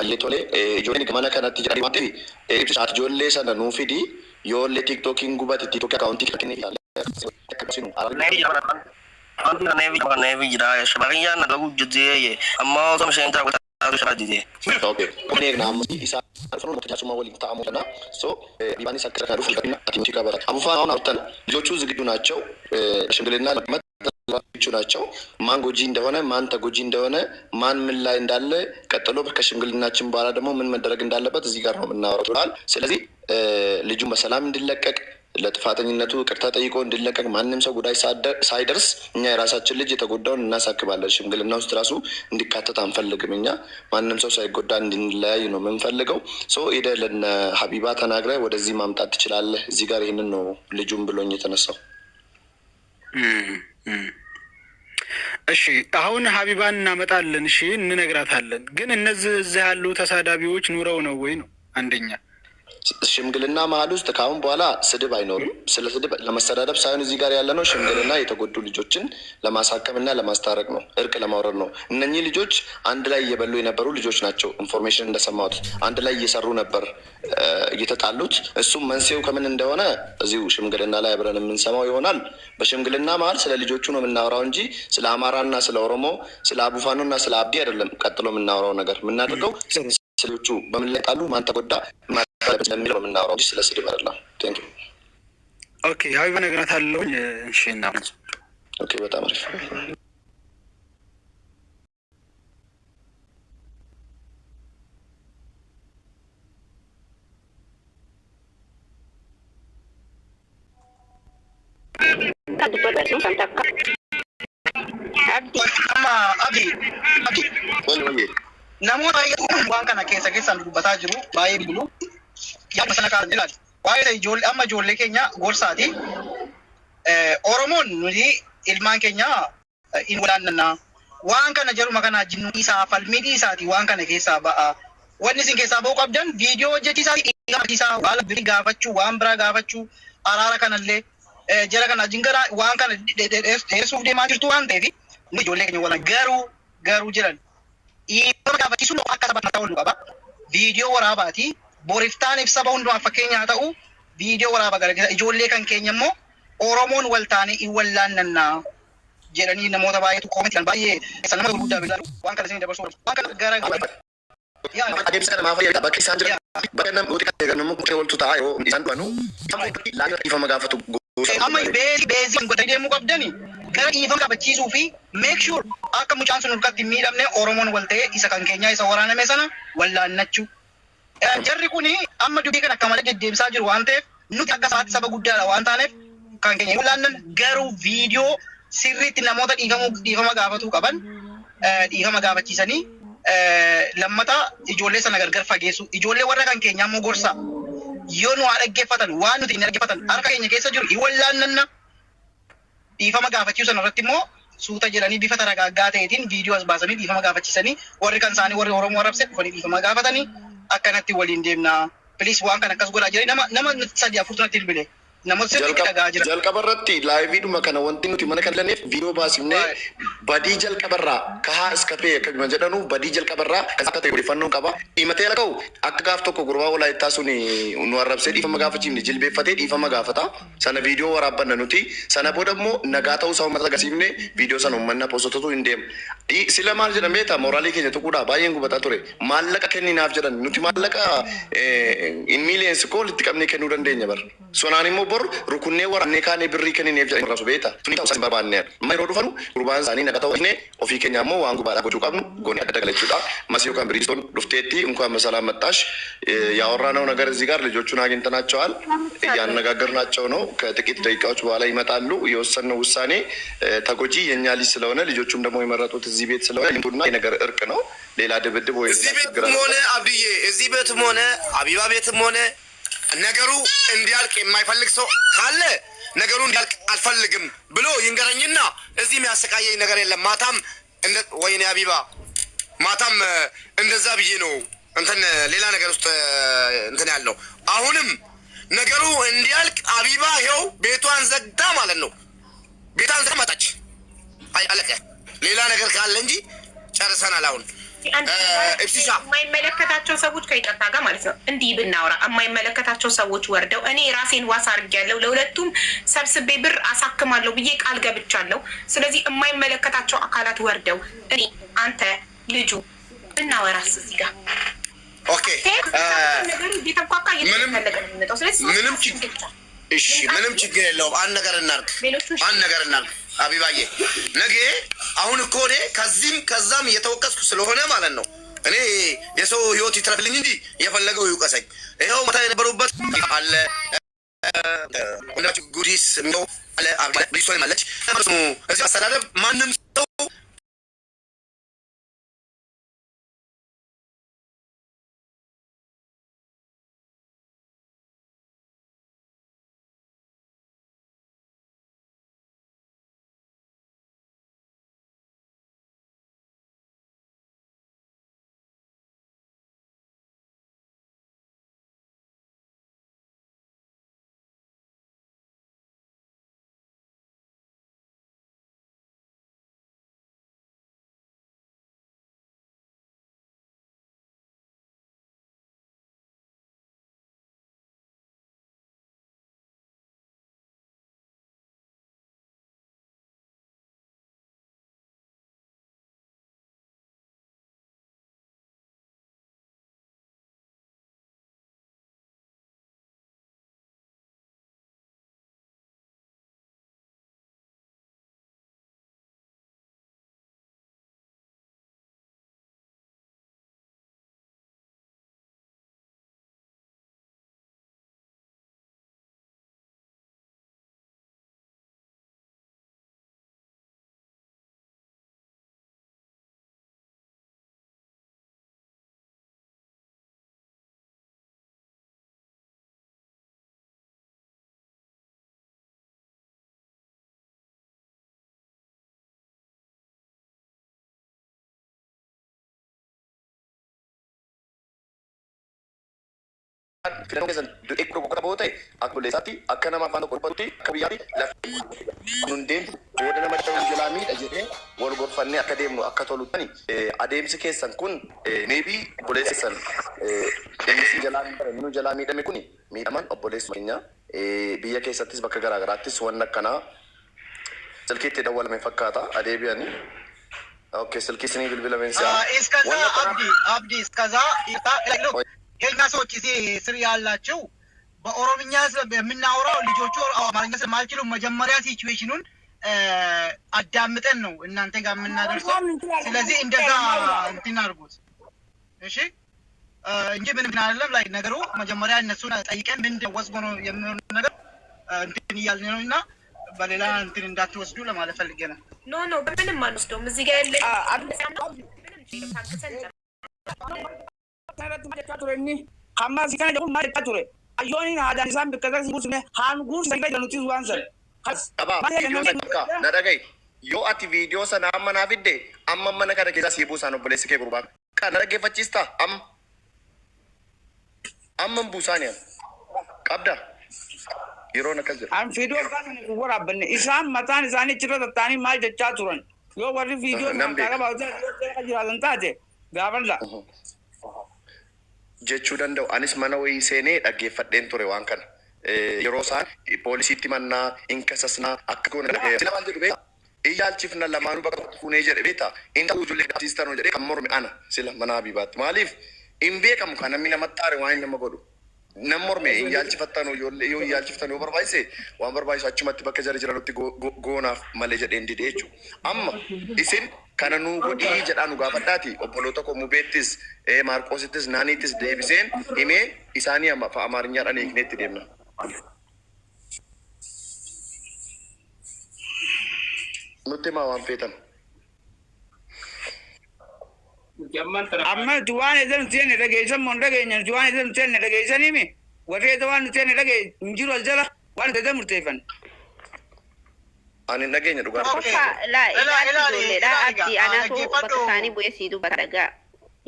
Ayye tole ijoolleen mana kanatti jedhanii waan ta'eef ibsa ijoollee sana nuu fidi yoollee tiktookiin gubate tiktooki akaawuntii kennee nevi jira shabaqiyyaan naga gujjatee amma osoo isheen taa'u Okay. Kuni nama isa funu mutja cuma wali ta'amu kana so ዲባኒ ሰከረ ካሉ ፍልቀና አቲምቲ ጋር አቡፋናውን አውጥተን ልጆቹ ዝግጁ ናቸው ሽምግልና ለመጣላችሁ ናቸው ማን ጎጂ እንደሆነ ማን ተጎጂ እንደሆነ ማን ምን ላይ እንዳለ ቀጥሎ ከሽምግልናችን በኋላ ደግሞ ምን መደረግ እንዳለበት እዚህ ጋር ነው የምናወራው ስለዚህ ልጁ በሰላም እንዲለቀቅ ለጥፋተኝነቱ ቅርታ ጠይቆ እንዲለቀቅ ማንንም ሰው ጉዳይ ሳይደርስ እኛ የራሳችን ልጅ የተጎዳውን እናሳክባለን ሽምግልና ውስጥ ራሱ እንዲካተት አንፈልግም እኛ ማንንም ሰው ሳይጎዳ እንድንለያይ ነው የምንፈልገው ሶ ኢደ ለነ ሀቢባ ተናግረ ወደዚህ ማምጣት ትችላለህ እዚህ ጋር ይሄንን ነው ልጁም ብሎኝ የተነሳው እሺ አሁን ሀቢባን እናመጣለን እሺ እንነግራታለን ግን እነዚህ እዚህ ያሉ ተሳዳቢዎች ኑረው ነው ወይ ነው አንደኛ ሽምግልና መሀል ውስጥ ካሁን በኋላ ስድብ አይኖርም ስለ ስድብ ለመሰዳደብ ሳይሆን እዚህ ጋር ያለ ነው ሽምግልና የተጎዱ ልጆችን ለማሳከምና ለማስታረቅ ነው እርቅ ለማውረድ ነው እነኚህ ልጆች አንድ ላይ እየበሉ የነበሩ ልጆች ናቸው ኢንፎርሜሽን እንደሰማሁት አንድ ላይ እየሰሩ ነበር እየተጣሉት እሱም መንስኤው ከምን እንደሆነ እዚሁ ሽምግልና ላይ አብረን የምንሰማው ይሆናል በሽምግልና መሀል ስለ ልጆቹ ነው የምናወራው እንጂ ስለ አማራና ስለ ኦሮሞ ስለ አቡፋኖና ስለ አብዲ አይደለም ቀጥሎ የምናወራው ነገር የምናደርገው ስለልጆቹ በምን ላይ ጣሉ ማን ተጎዳ ለሚለው የምናወራው እንጂ ስለ ስድብ አይደለም ቴንክ ዩ ኦኬ ሀቢባ እነግራታለሁ እሺ እና ኦኬ በጣም አሪፍ namoota waan kana keessa dubbataa jiru baay'ee bilbilu yaaduma sana kaa'an ilaali. Waa'ee ijoollee keenya gorsaati. Oromoon nuti ilmaan keenya hin walaannannaa. Waan kana jedhuma kana jinnuu isaa falmii isaati waan kana keessaa ba'a. Wanni isin keessaa ba'uu qabdan viidiyoo hojjechiisaa waan birii gaafachuu waan biraa gaafachuu araara kanallee jara kana jingara waan kana dheessuuf deemaa jirtu waan ta'eef ijoollee keenya wala garuu jiran. Dhiibbaa gaafachiisuun akka saba ta'uu qaba. Viidiyoo waraabaati. Boriftaan ibsa hundumaaf fakkeenyaa ta'u viidiyoo waraabaa garagaraa ijoollee kan keenya immoo Oromoon wal taanee hin wallaannannaa jedhanii namoota baay'eetu koomentii kan baay'ee nama gurguddaa bilaalu waan kana isin dabarsuu waan kana gara adeemsa namaa fayyada bakka isaan jiran bakka namooti kan eegannamu kuchee waltu ta'a yoo isaan dhufanu laayira dhiifama gaafatu amma beezii godhanii deemuu qabdani gara dhiifama gaafachiisuu fi make sure akka mucaan sun urkatti miidhamne Oromoon wal ta'ee isa kan keenyaa isa waraaname sana wallaannachuu. Jarri kuni amma dubbii kana akka malee deddeemsaa jiru waan ta'eef nuti akka sa'aatti saba guddaadha waan taaneef kan keenya wallaannan garuu viidiyoo sirriitti namoota dhiifama gaafatuu qaban dhiifama gaafachiisanii lammata ijoollee sana gargar fageessu ijoollee warra kan keenya ammoo gorsa yoo nu dhaggeeffatan waan nuti hin dhaggeeffatan harka keenya keessa jiru iwallaannanna dhiifama gaafachiisan irratti immoo suuta jedhanii bifa taragaaggaa ta'eetiin viidiyoo as baasanii dhiifama gaafachiisanii warri kan isaanii warri Oromoo arrabse dhufanii dhiifama gaafatanii akkanatti waliin deemna. Please waan kana akkas godhaa jedhanii nama 3-4 natti bilbile. jalqabarratti laayiviidhuma kana wanti nuti mana kan lenneef viidiyoo baasifnee badii jalqabarraa kahaa iskapee akkuma jedhanu badii jalqabarraa akka ta'e odeeffannoo qaba. Dhimatee ala ka'u akka gaaf tokko gurbaa walaayittaa sun nu arrabsee dhiifama gaafachiifne jilbeeffatee dhiifama gaafata. Sana viidiyoo waraabbanna nuti. Sana booda immoo nagaa ta'uu isaa uummata agarsiifne viidiyoo sana uummanna poostotatu hin deemu. Sila maal jedhamee ta'a mooraalii keenya tuquudha baay'een gubataa ture. Maallaqa kenninaaf jedhan nuti maallaqa miiliyoonsi koolitti qabnee kennuu dandeenya bara. Sonaan immoo bor rukunnee waraannee kaanee birrii kennineef jedhanii irraa subeeta. Tuni ta'uu isaanii barbaannee. Amma yeroo dhufanu gurbaan isaanii nagaa ta'uu ifne ofii keenya immoo waan gubaadhaa gochuu qabnu goonee adda galachuudha. Mas yookaan biriistoon dhufteetti እንኳን በሰላም መጣሽ ያወራነው ነገር እዚህ ጋር ልጆቹን አግኝተናቸዋል እያነጋገርናቸው ነው። ከጥቂት ደቂቃዎች በኋላ ይመጣሉ። የወሰነው ውሳኔ ተጎጂ የኛ ልጅ ስለሆነ ልጆቹም ደግሞ የመረጡት እዚህ ቤት ስለሆነ ይምጡና የነገር እርቅ ነው። ሌላ ድብድብ ወይ እዚህ ቤትም ሆነ አብድዬ እዚህ ቤትም ሆነ አቢባ ቤትም ሆነ ነገሩ እንዲያልቅ የማይፈልግ ሰው ካለ ነገሩ እንዲያልቅ አልፈልግም ብሎ ይንገረኝና እዚህ የሚያሰቃየኝ ነገር የለም። ማታም ወይኔ አቢባ ማታም እንደዛ ብዬ ነው እንትን ሌላ ነገር ውስጥ እንትን ያለው። አሁንም ነገሩ እንዲያልቅ አቢባ ይኸው ቤቷን ዘግታ ማለት ነው። ቤቷን ዘግታች አይ አለቀ። ሌላ ነገር ካለ እንጂ ጨርሰናል። አሁን እብሲሻ የማይመለከታቸው ሰዎች ከይቅርታ ጋር ማለት ነው እንዲህ ብናወራ የማይመለከታቸው ሰዎች ወርደው እኔ ራሴን ዋስ አድርጌያለሁ ለሁለቱም ሰብስቤ ብር አሳክማለሁ ብዬ ቃል ገብቻለሁ። ስለዚህ የማይመለከታቸው አካላት ወርደው እኔ አንተ ልጁ ብናወራስ እዚህ ጋር ኦኬ ምንም ችግር የለውም። አንድ ነገር እናድርግ አቢባዬ ነገ አሁን እኮ እኔ ከዚህም ከዛም እየተወቀስኩ ስለሆነ ማለት ነው እኔ የሰው ህይወት ይትረፍልኝ እንጂ የፈለገው ይውቀሰኝ። ይኸው መታ የነበሩበት አለ ወንዳችሁ ጉዲስ ነው አለ አብዲሶ ማለች እዚህ አስተዳደር ማንም ሰው Filannoo keessan eegguu boqota boote akka bulleessaatti akka nama afaan tokko dubbatutti akka biyyaatti lafti hundeen booda nama ta'uu jalaa miidha jedhee wal gorfannee akka deemnu akka toluttani adeemsi keessan kun meebii obboleessan deemsi jalaa miidhame kun miidhaman obboleessu keenya biyya keessattis bakka garaagaraattis waan akkanaa silkiitti dawwalame fakkaata adeebi'anii. ኦኬ ስልክ ስኒ ብልብለምን ሲያ እስከዛ አብዲ እስከዛ የኛ ሰዎች እዚህ ስር ያላቸው በኦሮምኛ የምናወራው ልጆቹ አማርኛ ስለማይችሉ መጀመሪያ ሲቹዌሽኑን አዳምጠን ነው እናንተ ጋር የምናደርሰው። ስለዚህ እንደዛ እንትን አድርጉት እሺ እንጂ ምንም አይደለም። ላይ ነገሩ መጀመሪያ እነሱን ጠይቀን ምን ወስጎ ነው የሚሆነው ነገር እንትን እያልን ነው እና በሌላ እንትን እንዳትወስዱ ለማለት ፈልጌ ነው። ኖ በምንም አንወስደውም። እዚህ ጋር ያለ Ayoni na ada nisam bikaza sibusne hangur sai da nuti wansan. Nadagai yo ati video sana amma na fidde amma mana kada ke za sibu sanu bole sike gurba ka nadage facista amma busane qabda yero na kaza am video kan ni wara banne isam matan zani chira tani mal jaccha turan yo wari video na kaga bawza ka jira tate gabanla jechuu danda'u anis mana wayii seenee dhaggeeffadheen ture waan kana yeroo isaan poolisiitti mannaa inkasasnaa akka goona waan jedhu beeka iyyaalchifna lamaanuu bakka fuunee jedhe beeta inta ujulee dhaabsiistanoo jedhee kan morme ana sila mana Habibaatti maaliif hin beekamu kan namni namatti aare waan nama godhu nam morme iyyaalchifattanoo yoo iyyaalchiftanoo barbaachise waan barbaachisu achumatti bakka jara jiranutti goonaaf malee jedheen dide jechuudha amma isin kana nu godhii jedhaa nu gaafadhaati obboloota koo Mubeettis Maarqoosittis Naaniittis deebiseen himee isaanii Amaariñaadhaan eegneetti deemna. Nutti maa waan feetan. Amma duwaan edan tiene dhageessan mon dhageenyan duwaan edan tiene dhageessan himi warri edawaan tiene dhagee injiru aljala waan edan murteeffan. Ani dhageenya dhugaa. La ijoolleedha addi anaatu bakka isaanii bu'ee sii dubbata dhagaa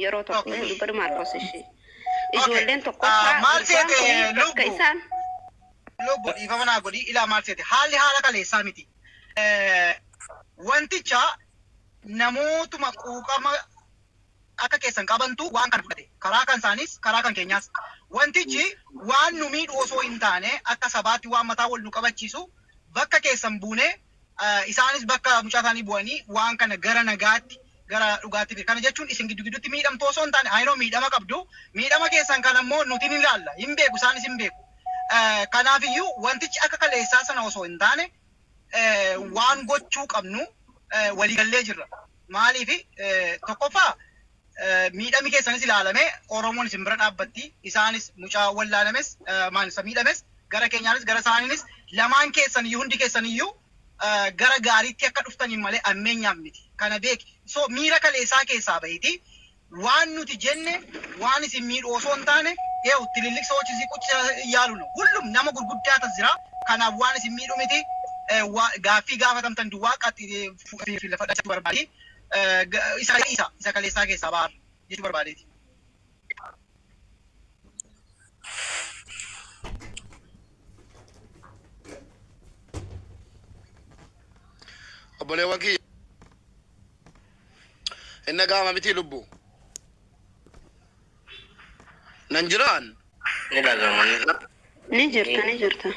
yeroo tokko dubbar Maarqos ishee ijoolleen tokkoffaa bakka isaan. Lobbo dhiifama naa godhi ilaa maal seete haalli haala kaleessaa miti. Wanticha namootuma quuqama akka keessan qabantu waan kana fudhate karaa kan isaanis karaa kan keenyaas wantichi waan nu miidhu osoo hin taane akka sabaatti waan mataa wal nu qabachiisu bakka keessan buune isaanis bakka mucaa isaanii bu'anii waan kana gara nagaatti gara dhugaatti kana jechuun isin gidduutti miidhamtoo osoo hin taane ayinoo miidhama qabdu miidhama keessan kan ammoo nuti ni ilaalla hin beeku isaanis hin beeku. Kanaafiyyuu wantichi akka kaleessaa sana osoo hin taane waan gochuu qabnu waliigallee jirra. Maaliif tokkoffaa miidhami keessanis ilaalamee Oromoon isin bira dhaabbatti isaanis mucaa wallaanames maalisa miidhames gara keenyaanis gara isaaniinis lamaan keessan iyyuu hundi keessan iyyuu gara gaariitti akka dhuftaniin malee ammeenyaaf miti. Kana beeki. So miira kaleessaa keessaa bahiti waan nuti jenne waan isin miidhu osoo hin taane yau tilillik ሰዎች እዚህ ቁጭ እያሉ ነው ሁሉም nama gurguddaa tasira kanaaf waan isin miidhu miti gaaffii gaafatamtan duwwaa qaxxii lafa dhachuu barbaade isa kaleessaa keessaa baar jechuu barbaadeeti. Obboleewwan kiyya inni gaama miti lubbu nan jiraan ni jirta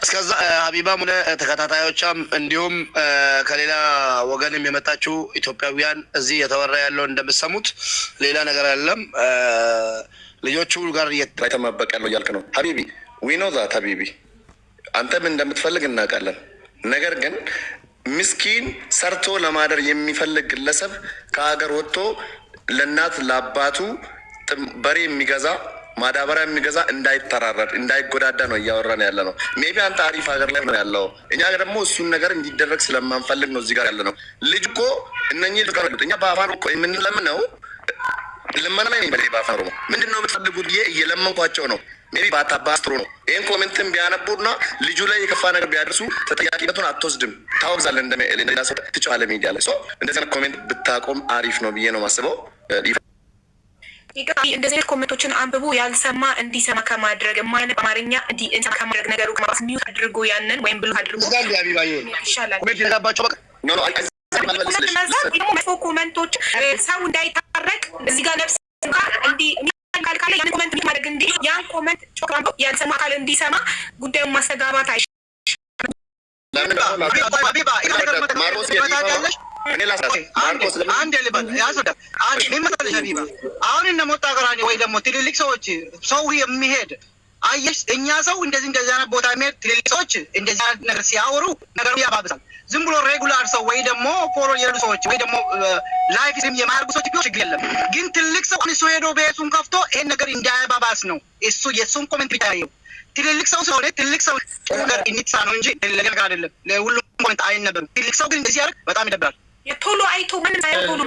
እስከዛ ሀቢባም ሆነ ተከታታዮቿም እንዲሁም ከሌላ ወገንም የመጣችው ኢትዮጵያውያን እዚህ የተወራ ያለው እንደምትሰሙት ሌላ ነገር አይደለም። ልጆቹ ጋር የተመበቀ ነው እያልክ ነው ሀቢቢ ዊ ኖ ዛት ሀቢቢ አንተም እንደምትፈልግ እናውቃለን። ነገር ግን ምስኪን ሰርቶ ለማደር የሚፈልግ ግለሰብ ከሀገር ወጥቶ ለእናት ለአባቱ በሬ የሚገዛ ማዳበሪያ የሚገዛ እንዳይተራረድ እንዳይጎዳዳ ነው እያወራን ያለ ነው። ሜቢ አንተ አሪፍ ሀገር ላይ ነው ያለው። እኛ ደግሞ እሱን ነገር እንዲደረግ ስለማንፈልግ ነው እዚህ ጋር ያለ ነው። ልጅ እኮ እነኚህ ልቀሩት እኛ በአፋን እኮ የምንለምነው ልመና ላይ በላይ በአፋን ኦሮሞ ምንድን ነው የምትፈልጉት ብዬ እየለመንኳቸው ነው። ሜቢ ባታባስትሮ ነው ይህን ኮሜንትን ቢያነቡና ልጁ ላይ የከፋ ነገር ቢያደርሱ ተጠያቂነቱን አትወስድም፣ ታወግዛለህ። እንደሌላ ሰው ትችላለህ ሚዲያ ላይ እንደዚህ ኮሜንት ብታቆም አሪፍ ነው ብዬ ነው ማስበው። እንደዚህ አይነት ኮሜንቶችን አንብቦ ያልሰማ እንዲሰማ ከማድረግ የማይነት አማርኛ እንዲሰማ ከማድረግ ነገሩ ከማስ ሚዩት አድርጎ ያንን ወይም ብሎ አድርጎ ይሻላል። መጥፎ ኮሜንቶች ሰው እንዳይታረቅ እዚህ ጋር ነፍስ ካለ ያን ኮሜንት ማድረግ እንዲ ያን ኮሜንት ጮክራምቦ ያልሰማ አካል እንዲሰማ ጉዳዩን ማስተጋባት አይሻልም? አሁን እነ ሞጣ ቀራኒ ወይ ደግሞ ትልልቅ ሰዎች ሰው የሚሄድ አየሽ፣ እኛ ሰው እንደዚህ አይነት ቦታ የሚሄድ ትልልቅ ሰዎች እንደዚህ አይነት ነገር ሲያወሩ ነገሩ ያባብሳል። ዝም ብሎ ሬጉላር ሰው ወይ ደግሞ ፎሎ የሉ ሰዎች ወይ ደግሞ ላይፍ ስም የማያርጉ ሰዎች ቢሆን ችግር የለም። ግን ትልቅ ሰው እሱ ሄዶ ቤቱን ከፍቶ ይሄን ነገር እንዳያባባስ ነው እሱ የሱን ኮሜንት ብቻ ያየው። ትልልቅ ሰው ስለሆነ ትልቅ ሰው ነገር እንድትሳ ነው እንጂ ነገር አይደለም። ለሁሉም ኮሜንት አይነበብም። ትልቅ ሰው ግን እንደዚህ ያደርግ በጣም ይደብራል። የቶሎ አይቶ ምን ሳይሆኑ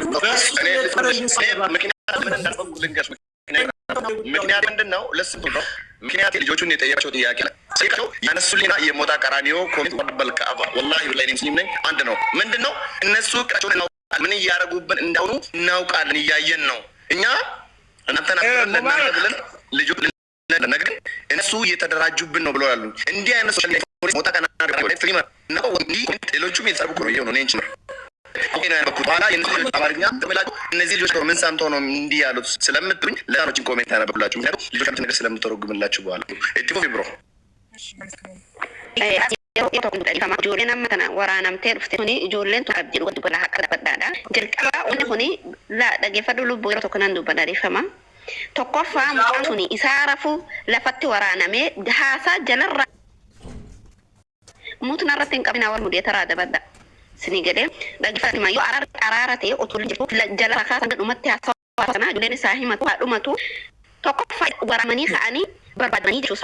ምክንያት ምንድን ነው? ለስም ነው ምክንያት ልጆቹን የጠየቃቸው ጥያቄ ሲቀው ያነሱልኝና የሞታ ቀራኒዮ ኮሚት ወልበልካ ወላሂ ብላይ ሙስሊም ነኝ አንድ ነው። ምንድን ነው እነሱ ቀራቸውን እናውቃለን፣ ምን እያደረጉብን እንደሆኑ እናውቃለን፣ እያየን ነው። እኛ እናንተና ለእናንተ ብለን ልጁ ነገር እነሱ እየተደራጁብን ነው ብለው ያሉ እንዲህ አይነት ሶሻል ሚዲያ ሞታ ቀራኒዮ ፍሪመር ነው እንዲህ ሌሎቹም የተሰሩኩ ነው ይሄው ነው ነኝ ጭምር በኋላ አማርኛ ተመላጩ እነዚህ ልጆች ምን ሰምተው ነው እንዲህ ያሉት ስለምትሉኝ ለራኖችን ኮሜንት ያነበብላችሁ ምክንያቱም ልጆች ነገር ስለምተረጉምላችሁ በኋላ እጥፎ ብሮ ijoolleen amma kana waraanamtee dhufte kuni ijoolleen tun abdii dhugaa dubbala haqa badhaadha jalqaba wanni kuni dhaggeeffadhu lubbuu yeroo tokko nan dubbala dhiifama tokkoffaa mucaan suni isaa rafu lafatti waraanamee haasaa jalarraa mutuna irratti hin qabina wal mudeeta raada badda sinigale dhaggeeffadhuma yoo araara ta'e otuu jiru jala rakaasan dhumatti haasaa sana ijoolleen isaa himatu haadhumatu tokkoffaa waraamanii ka'anii barbaadanii jiru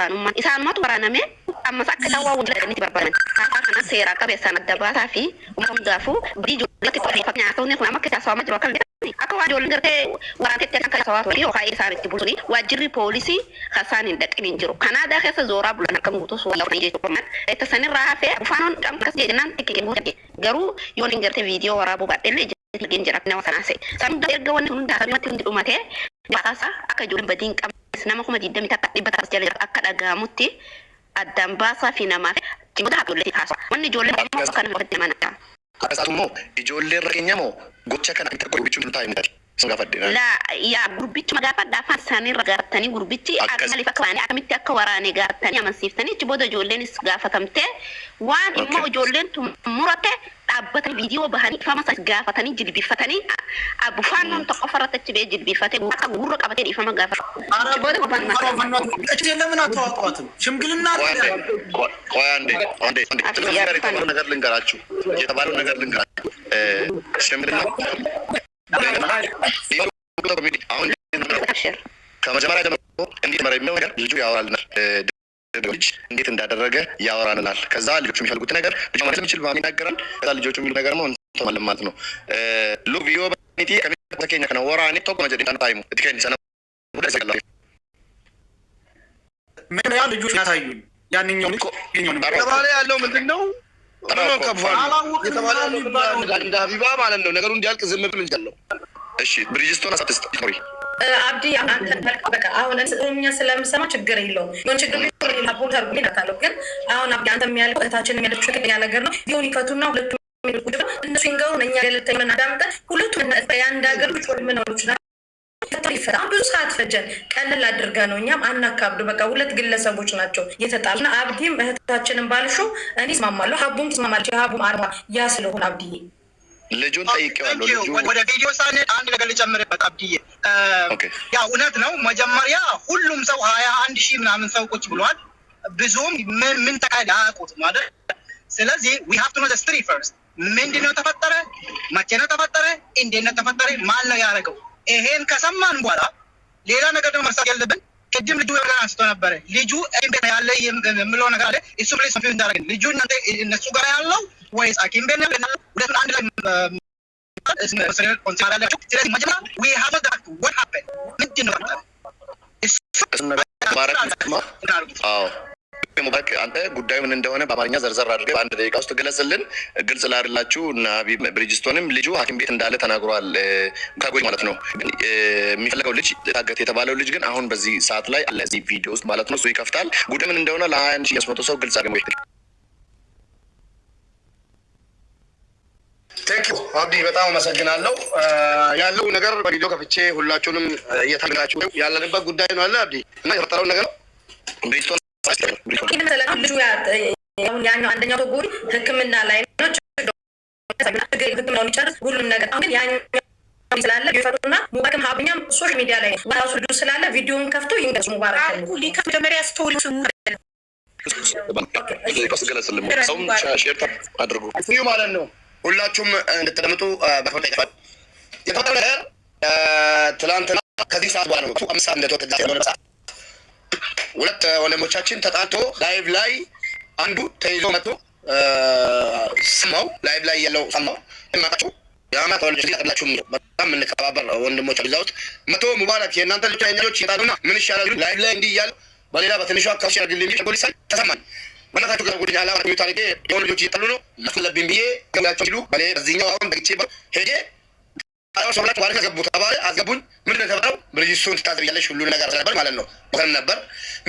isaanumatu waraanamee ammas akka tawaa wajjiranii barbaadan haasaa kana seeraa qabeessaan adda baasaa fi uumama hundaafuu badii ijoolleetti qofa nyaatonni kun amma akka taasifama jiru akka akka waa ijoolleen gartee waraanteetti akka taasifaa ture yookaan isaan itti bulchuni waajjirri poolisii kasaan hin dhaqin hin jiru kanaadaa keessa zooraa bulan akka guutus waa lafa jechuudha itti sanirraa hafee afaanoon akkas jedhinaan xiqqee guutate garuu yoo hin gartee viidiyoo waraabuu baadhelle ijjeen jira nama sanaase sanuu erga wanni hundaa sabimatti hundi dhumatee jaataasa akka ijoolleen badiin qabnes nama kuma 20 takka dhibba takkas jala akka dhaga'amutti addaan baasaa fi namaa fi cimoota ijoollee kaasa wanni ijoollee ammoo kan walitti manata akkasumas ijoollee rakkenya moo gocha kana itti gurbichuun hin taa'imne la yaa gurbichi magaafadha afaan isaanii irra gaafatanii gurbichi maaliif akka waraanee akkamitti akka waraanee gaafatanii amansiiftanii achi booda ijoolleenis gaafatamtee waan immoo ijoolleen murate dhaabbatan viidiyoo bahanii ifama isaas gaafatanii jilbifatanii abufaannoon tokko farratti achi bee jilbifatee akka gurra qabatee ifama gaafata ለምን አታዋጧትም? ሽምግልና ነገር ልንገራችሁ የተባለው ነገር ልንገራችሁ ሽምግልና አሁን ከመጀመሪያ ጀምሮ እንዴት መረ የሚለው ነገር ልጁ ያወራልናል። ልጅ እንዴት እንዳደረገ ያወራልናል። ከዛ ልጆቹ የሚፈልጉት ነገር ልጁ ማለት የሚችል ማን ይናገራል። ከዛ ልጆቹ የሚሉ ነገር ነው እንተማለን ማለት ነው። ሉቪዮ በሚቲ ከሚተከኛ ከነ ወራኔ ቶኮ መጀዲ ታይሙ እትከኝ ሰነ ወደሰላ ምን ያ ልጆች ያሳዩኝ ያንኛው ተባለ ያለው ምንድነው? ነው ከፋሉ የተባለ እንደ ሀቢባ ማለት ነው። ነገሩ እንዲያልቅ ዝም ብሎ እንጃለው። እሺ ብሪጅስቶን አሳተስት ሶሪ አብዲ አንተ በቃ አሁን እኛ ስለምሰማ ችግር የለውም። ምን ችግር የለውም። አቦታ አርጉ ይላታለው። ግን አሁን አብዲ አንተ የሚያልቀው እታችን የሚያደርጉት ትክክለኛ ነገር ነው። ቢሆን ይፈቱና ሁለቱ እነሱ ይንገሩን እኛ ገለልተኛ እናዳምጠን ሁለቱም የአንድ ሀገር ልጅ ምን ነው ይችላል ይፈታ ብዙ ሰዓት ፈጀን ቀልል አድርጋ ነው እኛም አናካብዱ። በቃ ሁለት ግለሰቦች ናቸው የተጣሉና አብዲም እህታችንን ባልሹ እኔ እስማማለሁ። ሀቡም እስማማለች። ሀቡም አርማ ያ ስለሆነ አብዲዬ ልጁን ጠይቄዋለሁ። ልጁ ወደ ቪዲዮ ሳንሄድ አንድ ነገር ልጨምርበት አብዲዬ። ያው እውነት ነው። መጀመሪያ ሁሉም ሰው 21 ሺህ ምናምን ሰው ቁጭ ብሏል። ብዙም ምን ተካሄደ አያውቁትም ማለት። ስለዚህ we have to know the story first። ምንድነው ተፈጠረ? መቼ ነው ተፈጠረ? እንዴት ነው ተፈጠረ? ማን ነው ያደረገው? ይሄን ከሰማን በኋላ ሌላ ነገር ደግሞ ማሳቅ ያለብን ቅድም ልጁ ነገር አንስቶ ነበረ። ልጁ ቤት ያለ የምለው ነገር አለ። እሱ ፕሌስ ኮንፊውዝ እንዳደረግን ልጁ እናንተ እነሱ ጋር ያለው ወይስ ሐኪም ቤት ነው? ሁለቱን አንድ ላይ ኮንሲደር አላችሁ። ስለዚህ መጀመሪያ we have to what happened ምንድን ነው ተፈጠረ? ሙባረክ አንተ ጉዳዩ ምን እንደሆነ በአማርኛ ዘርዘር አድርገህ በአንድ ደቂቃ ውስጥ ገለጽልን። ግልጽ ላድርላችሁ እና ብሪጅስቶንም ልጁ ሐኪም ቤት እንዳለ ተናግሯል። ከጎኝ ማለት ነው የሚፈልገው ልጅ ታገት የተባለው ልጅ ግን አሁን በዚህ ሰዓት ላይ አለ እዚህ ቪዲዮ ውስጥ ማለት ነው። እሱ ይከፍታል። ጉዳዩ ምን እንደሆነ ለ21,500 ሰው ግልጽ አድርገህ ቴንኪው አብዲ በጣም አመሰግናለሁ። ያለው ነገር በቪዲዮ ከፍቼ ሁላችሁንም እየተነጋችሁ ያለንበት ጉዳይ ነው አለ አብዲ እና የፈጠረው ነገር ብሪጅስቶን ልጁ ያኛው አንደኛው ተጎጂ ሕክምና ላይ ነው። ሕክምናውን ይጨርስ ሁሉም ነገር አሁን ያኛው ስላለ ይፈጡና ሙባረክም ሀብኛም ሶሻል ሚዲያ ላይ ዋራሱ ልጁ ስላለ ቪዲዮውን ከፍቶ ይንገስ ሙባረክ ሊከ መጀመሪያ ስቶሪ ገለጽልን። ሰውም ሼር አድርጉ ማለት ነው። ሁላችሁም እንድትደምጡ በፈጣ ይፈጥ የፈጠረ ነገር ትላንትና ከዚህ ሰዓት በኋላ ነው 5 ሰዓት እንደተወጣ ነው። ሁለት ወንድሞቻችን ተጣልቶ ላይቭ ላይ አንዱ ተይዞ መጥቶ ስማው ላይቭ ላይ ያለው ሰማው እናታችሁ የአማ ተወልጅ ያላችሁ በጣም እንከባበር ወንድሞች አብዛውት መቶ ሙባረክ የእናንተ ልጆች ይጣሉና ምን ይሻላል ላይቭ ላይ እንዲህ እያሉ በሌላ በትንሹ አካባቢ ያርግልኝ ፖሊሳን ተሰማኝ በእናታችሁ ጋር ጉድኛ አላማ ነው ታሪኬ የሆኑ ልጆች እየጣሉ ነው ለብኝ ብዬ ገበያቸው ሲሉ በሌ በዚህኛው አሁን በግቼ ሄጄ ሰብላት ዋርካ ገቡ ተባለ አስገቡኝ ምንድነው የተፈጠረው ብርጅስቶን ትታዘብያለሽ ሁሉ ነገር ነበር ማለት ነው ወከን ነበር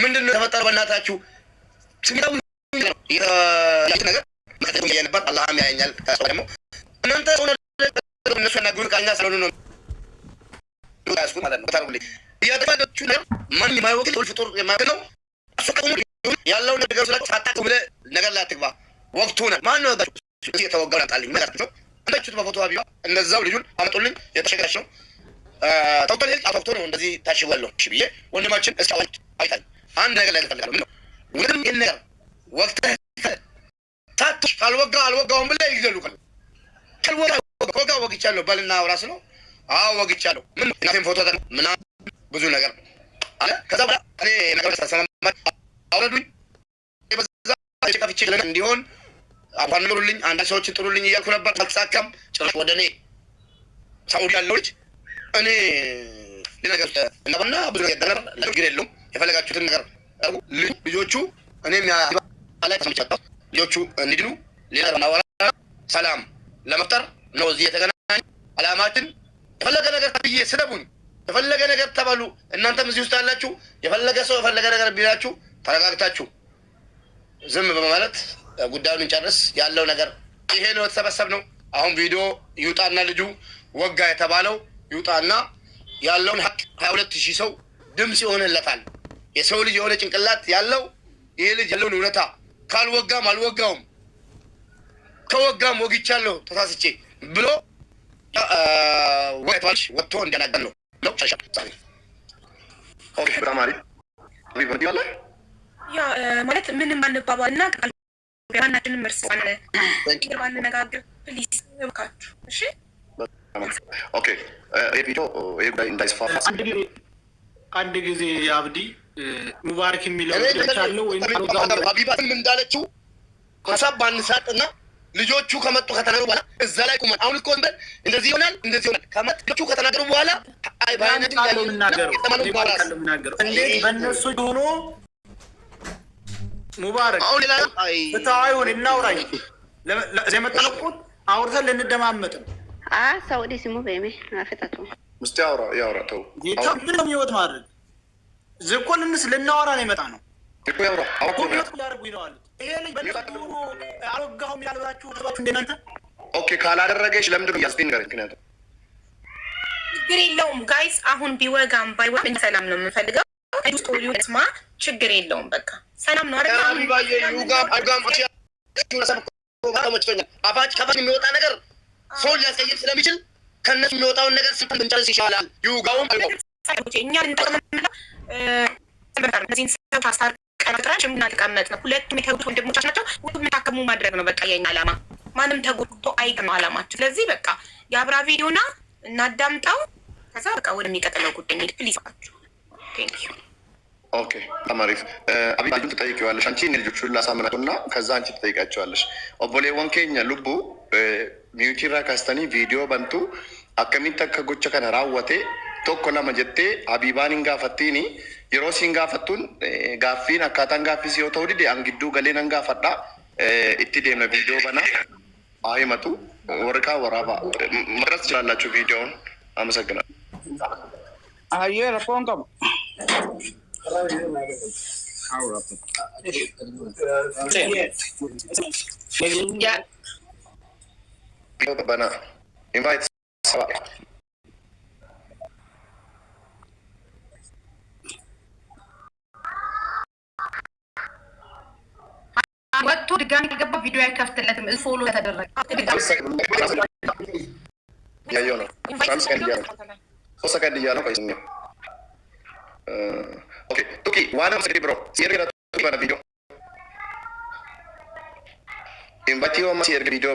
ምንድነው የተፈጠረው በእናታችሁ ስሚታው ነገር ማተም ያነበር አላህም ያኛል ታስቀ ደግሞ እናንተ ሆነ እነሱ ያናግሩን ቃልና ስለሆነ ነው ያስኩ ማለት ነው ታሩልኝ ያደረጋችሁ ነው ማን የማይወክል ፍጡር የማይወክለው አሰቀሙ ያለው ነገር ስላችሁ ታጣቁ ብለ ነገር ላይ አትግባ ወቅቱ ነው ማን ነው ጋር የተወገረ ጣልኝ ማለት ነው እንደችሁት በፎቶ አቢባ እንደዛው ልጁን አመጡልኝ የተሸገረች ነው ተውተል አጥፍቶ ነው እንደዚህ ታሽዋለሁ እሺ ብዬ ወንድማችን እስካሁን አይታል አንድ ነገር ላይ ተፈልጋለሁ ነው ወንድም የነገር ወቅት ታጥሽ አልወጋውም ብለ ይዘሉካል ካልወጋ ወግቻለሁ ባልና ወራስ ነው አዎ ወግቻለሁ ምን እናቴን ፎቶ ምና ብዙ ነገር አለ ከዛ በኋላ እኔ ነገር ተሰማማ አውረዱኝ በዛ ከፍቼ ለምን እንዲሆን አባን ኑሩልኝ አንድ ሰዎች ጥሩልኝ እያልኩ ነበር ተሳካም ጭራሽ ወደኔ ሳውዲ ያለው ልጅ እኔ ለነገር እናበና ብዙ ነገር ደረረ ለግር የለውም የፈለጋችሁትን ነገር ልጆቹ እኔም ያለ ተመቻቸው ልጆቹ እንዲድኑ ሌላ ማወራ ሰላም ለመፍጠር ነው እዚህ የተገናኘ አላማችን የፈለገ ነገር ተብዬ ስደቡኝ የፈለገ ነገር ተባሉ እናንተም እዚህ ውስጥ ያላችሁ የፈለገ ሰው የፈለገ ነገር ቢላችሁ ተረጋግታችሁ ዝም በማለት ጉዳዩን ጨርስ ያለው ነገር ይሄ ነው ተሰበሰብነው አሁን ቪዲዮ ይውጣና ልጁ ወጋ የተባለው ይውጣና ያለውን ሀቅ 22000 ሰው ድምጽ ይሆንለታል የሰው ልጅ የሆነ ጭንቅላት ያለው ይሄ ልጅ ያለውን እውነታ ካልወጋም አልወጋውም ከወጋም ወግቻለሁ ተሳስቼ ብሎ ወይቷልሽ ወጥቶ እንደናገር ነው ነው ተሻለ ኦኬ ብራማሪ ቢበዲ ወላ ያ ማለት ምንም አንባባልና ቃል ያናችን መርሳን ባን ነጋገር ፕሊዝ እባካችሁ እሺ ኦኬ ቪዲዮ እንዳይስፋፋ አንድ ጊዜ አብዲ ሙባረክ የሚለው ታለው ወይ ሀቢባትም እንዳለችው ሀሳብ ባንሳጥና ልጆቹ ከመጡ ከተናገሩ በኋላ እዛ ላይ ቁመን አሁን እኮ እንበል እንደዚህ ይሆናል ከመጡ ከተናገሩ በኋላ አይ ባይነት ያለው እናገሩ እንዴት በእነሱ ሆኖ ሙባረክ አሁን ሌላ ታዩን እናውራኝ ለመጣለቁት አውርተን ልንደማመጥ ሳውዲ ሲሙ በሜ አፈታቱ ሙስቲ ያውራ ተው የታብለም ህይወት ማድረግ ዝቆልንስ ልናወራ ነው የመጣ ነው እኮ ያውራ አውቆ ያደርጉ ይለዋል ይሄ ልጅ በጣም አልወጋሁም ያላችሁ ተባችሁ እንደናንተ ኦኬ ካላደረገሽ ለምንድን ነው ያስደንገረኝ ምክንያቱም ችግር የለውም ጋይስ አሁን ቢወጋም ባይወጋም ሰላም ነው የምንፈልገው ስቶሪው ስማ ችግር የለውም በቃ ሰላም ነው አይደል አቢባዬ ዩጋም አፋጭ ከፋጭ የሚወጣ ነገር ሰው ሊያስቀይም ስለሚችል ከነሱ የሚወጣውን ነገር ስንት ብንጨርስ ይሻላል ዩጋውም እኛ እንጠቅምና እነዚህን ሰው ታስታርቀን ምናልቀመጥ ነው ሁለቱም የተጉት ወንድሞቻችን ናቸው ሁሉም ታከሙ ማድረግ ነው በቃ የኛ ዓላማ ማንም ተጎድቶ አይቀር ነው ዓላማችን ስለዚህ በቃ የአብራ ቪዲዮና እናዳምጣው ከዛ በቃ ወደሚቀጥለው ጉዳይ እንሂድ ፕሊዝ ቴንክ ዩ ኦኬ ተማሪፍ አቢባዩን ትጠይቂዋለሽ አንቺ ልጆቹን ላሳምናቸውና ከዛ አንቺ ትጠይቃቸዋለሽ ኦቦሌወን ኬኛ ሉቡ ሚዩቲራ ካስተኒ ቪዲዮ በንቱ አከሚን ተከ ጎቸ ከነ ራወቴ tokko lama jettee Habibaan hin gaafattiini yeroo siin gaafattuun gaaffiin akkaataan gaaffii yoo ta'u dide an gidduu galee nan gaafadha itti deemna viidiyoo banaa haa himatu warqaa waraabaa maras jiraallachuu viidiyoon amasagana ayyee rakkoon qabu banaa invite ወጥቶ ድጋሚ የገባ ቪዲዮ አይከፍትለትም ፎሎ ተደረገ ያየው ነው ሰከንድ እያለ ነው ቆይኝ ኦኬ ቱኪ ዋና መስገዲ ብሮ ሲርገ ቱኪ ባና ቪዲዮ ኢንቫይቲዮ ማሲ የርገ ቪዲዮ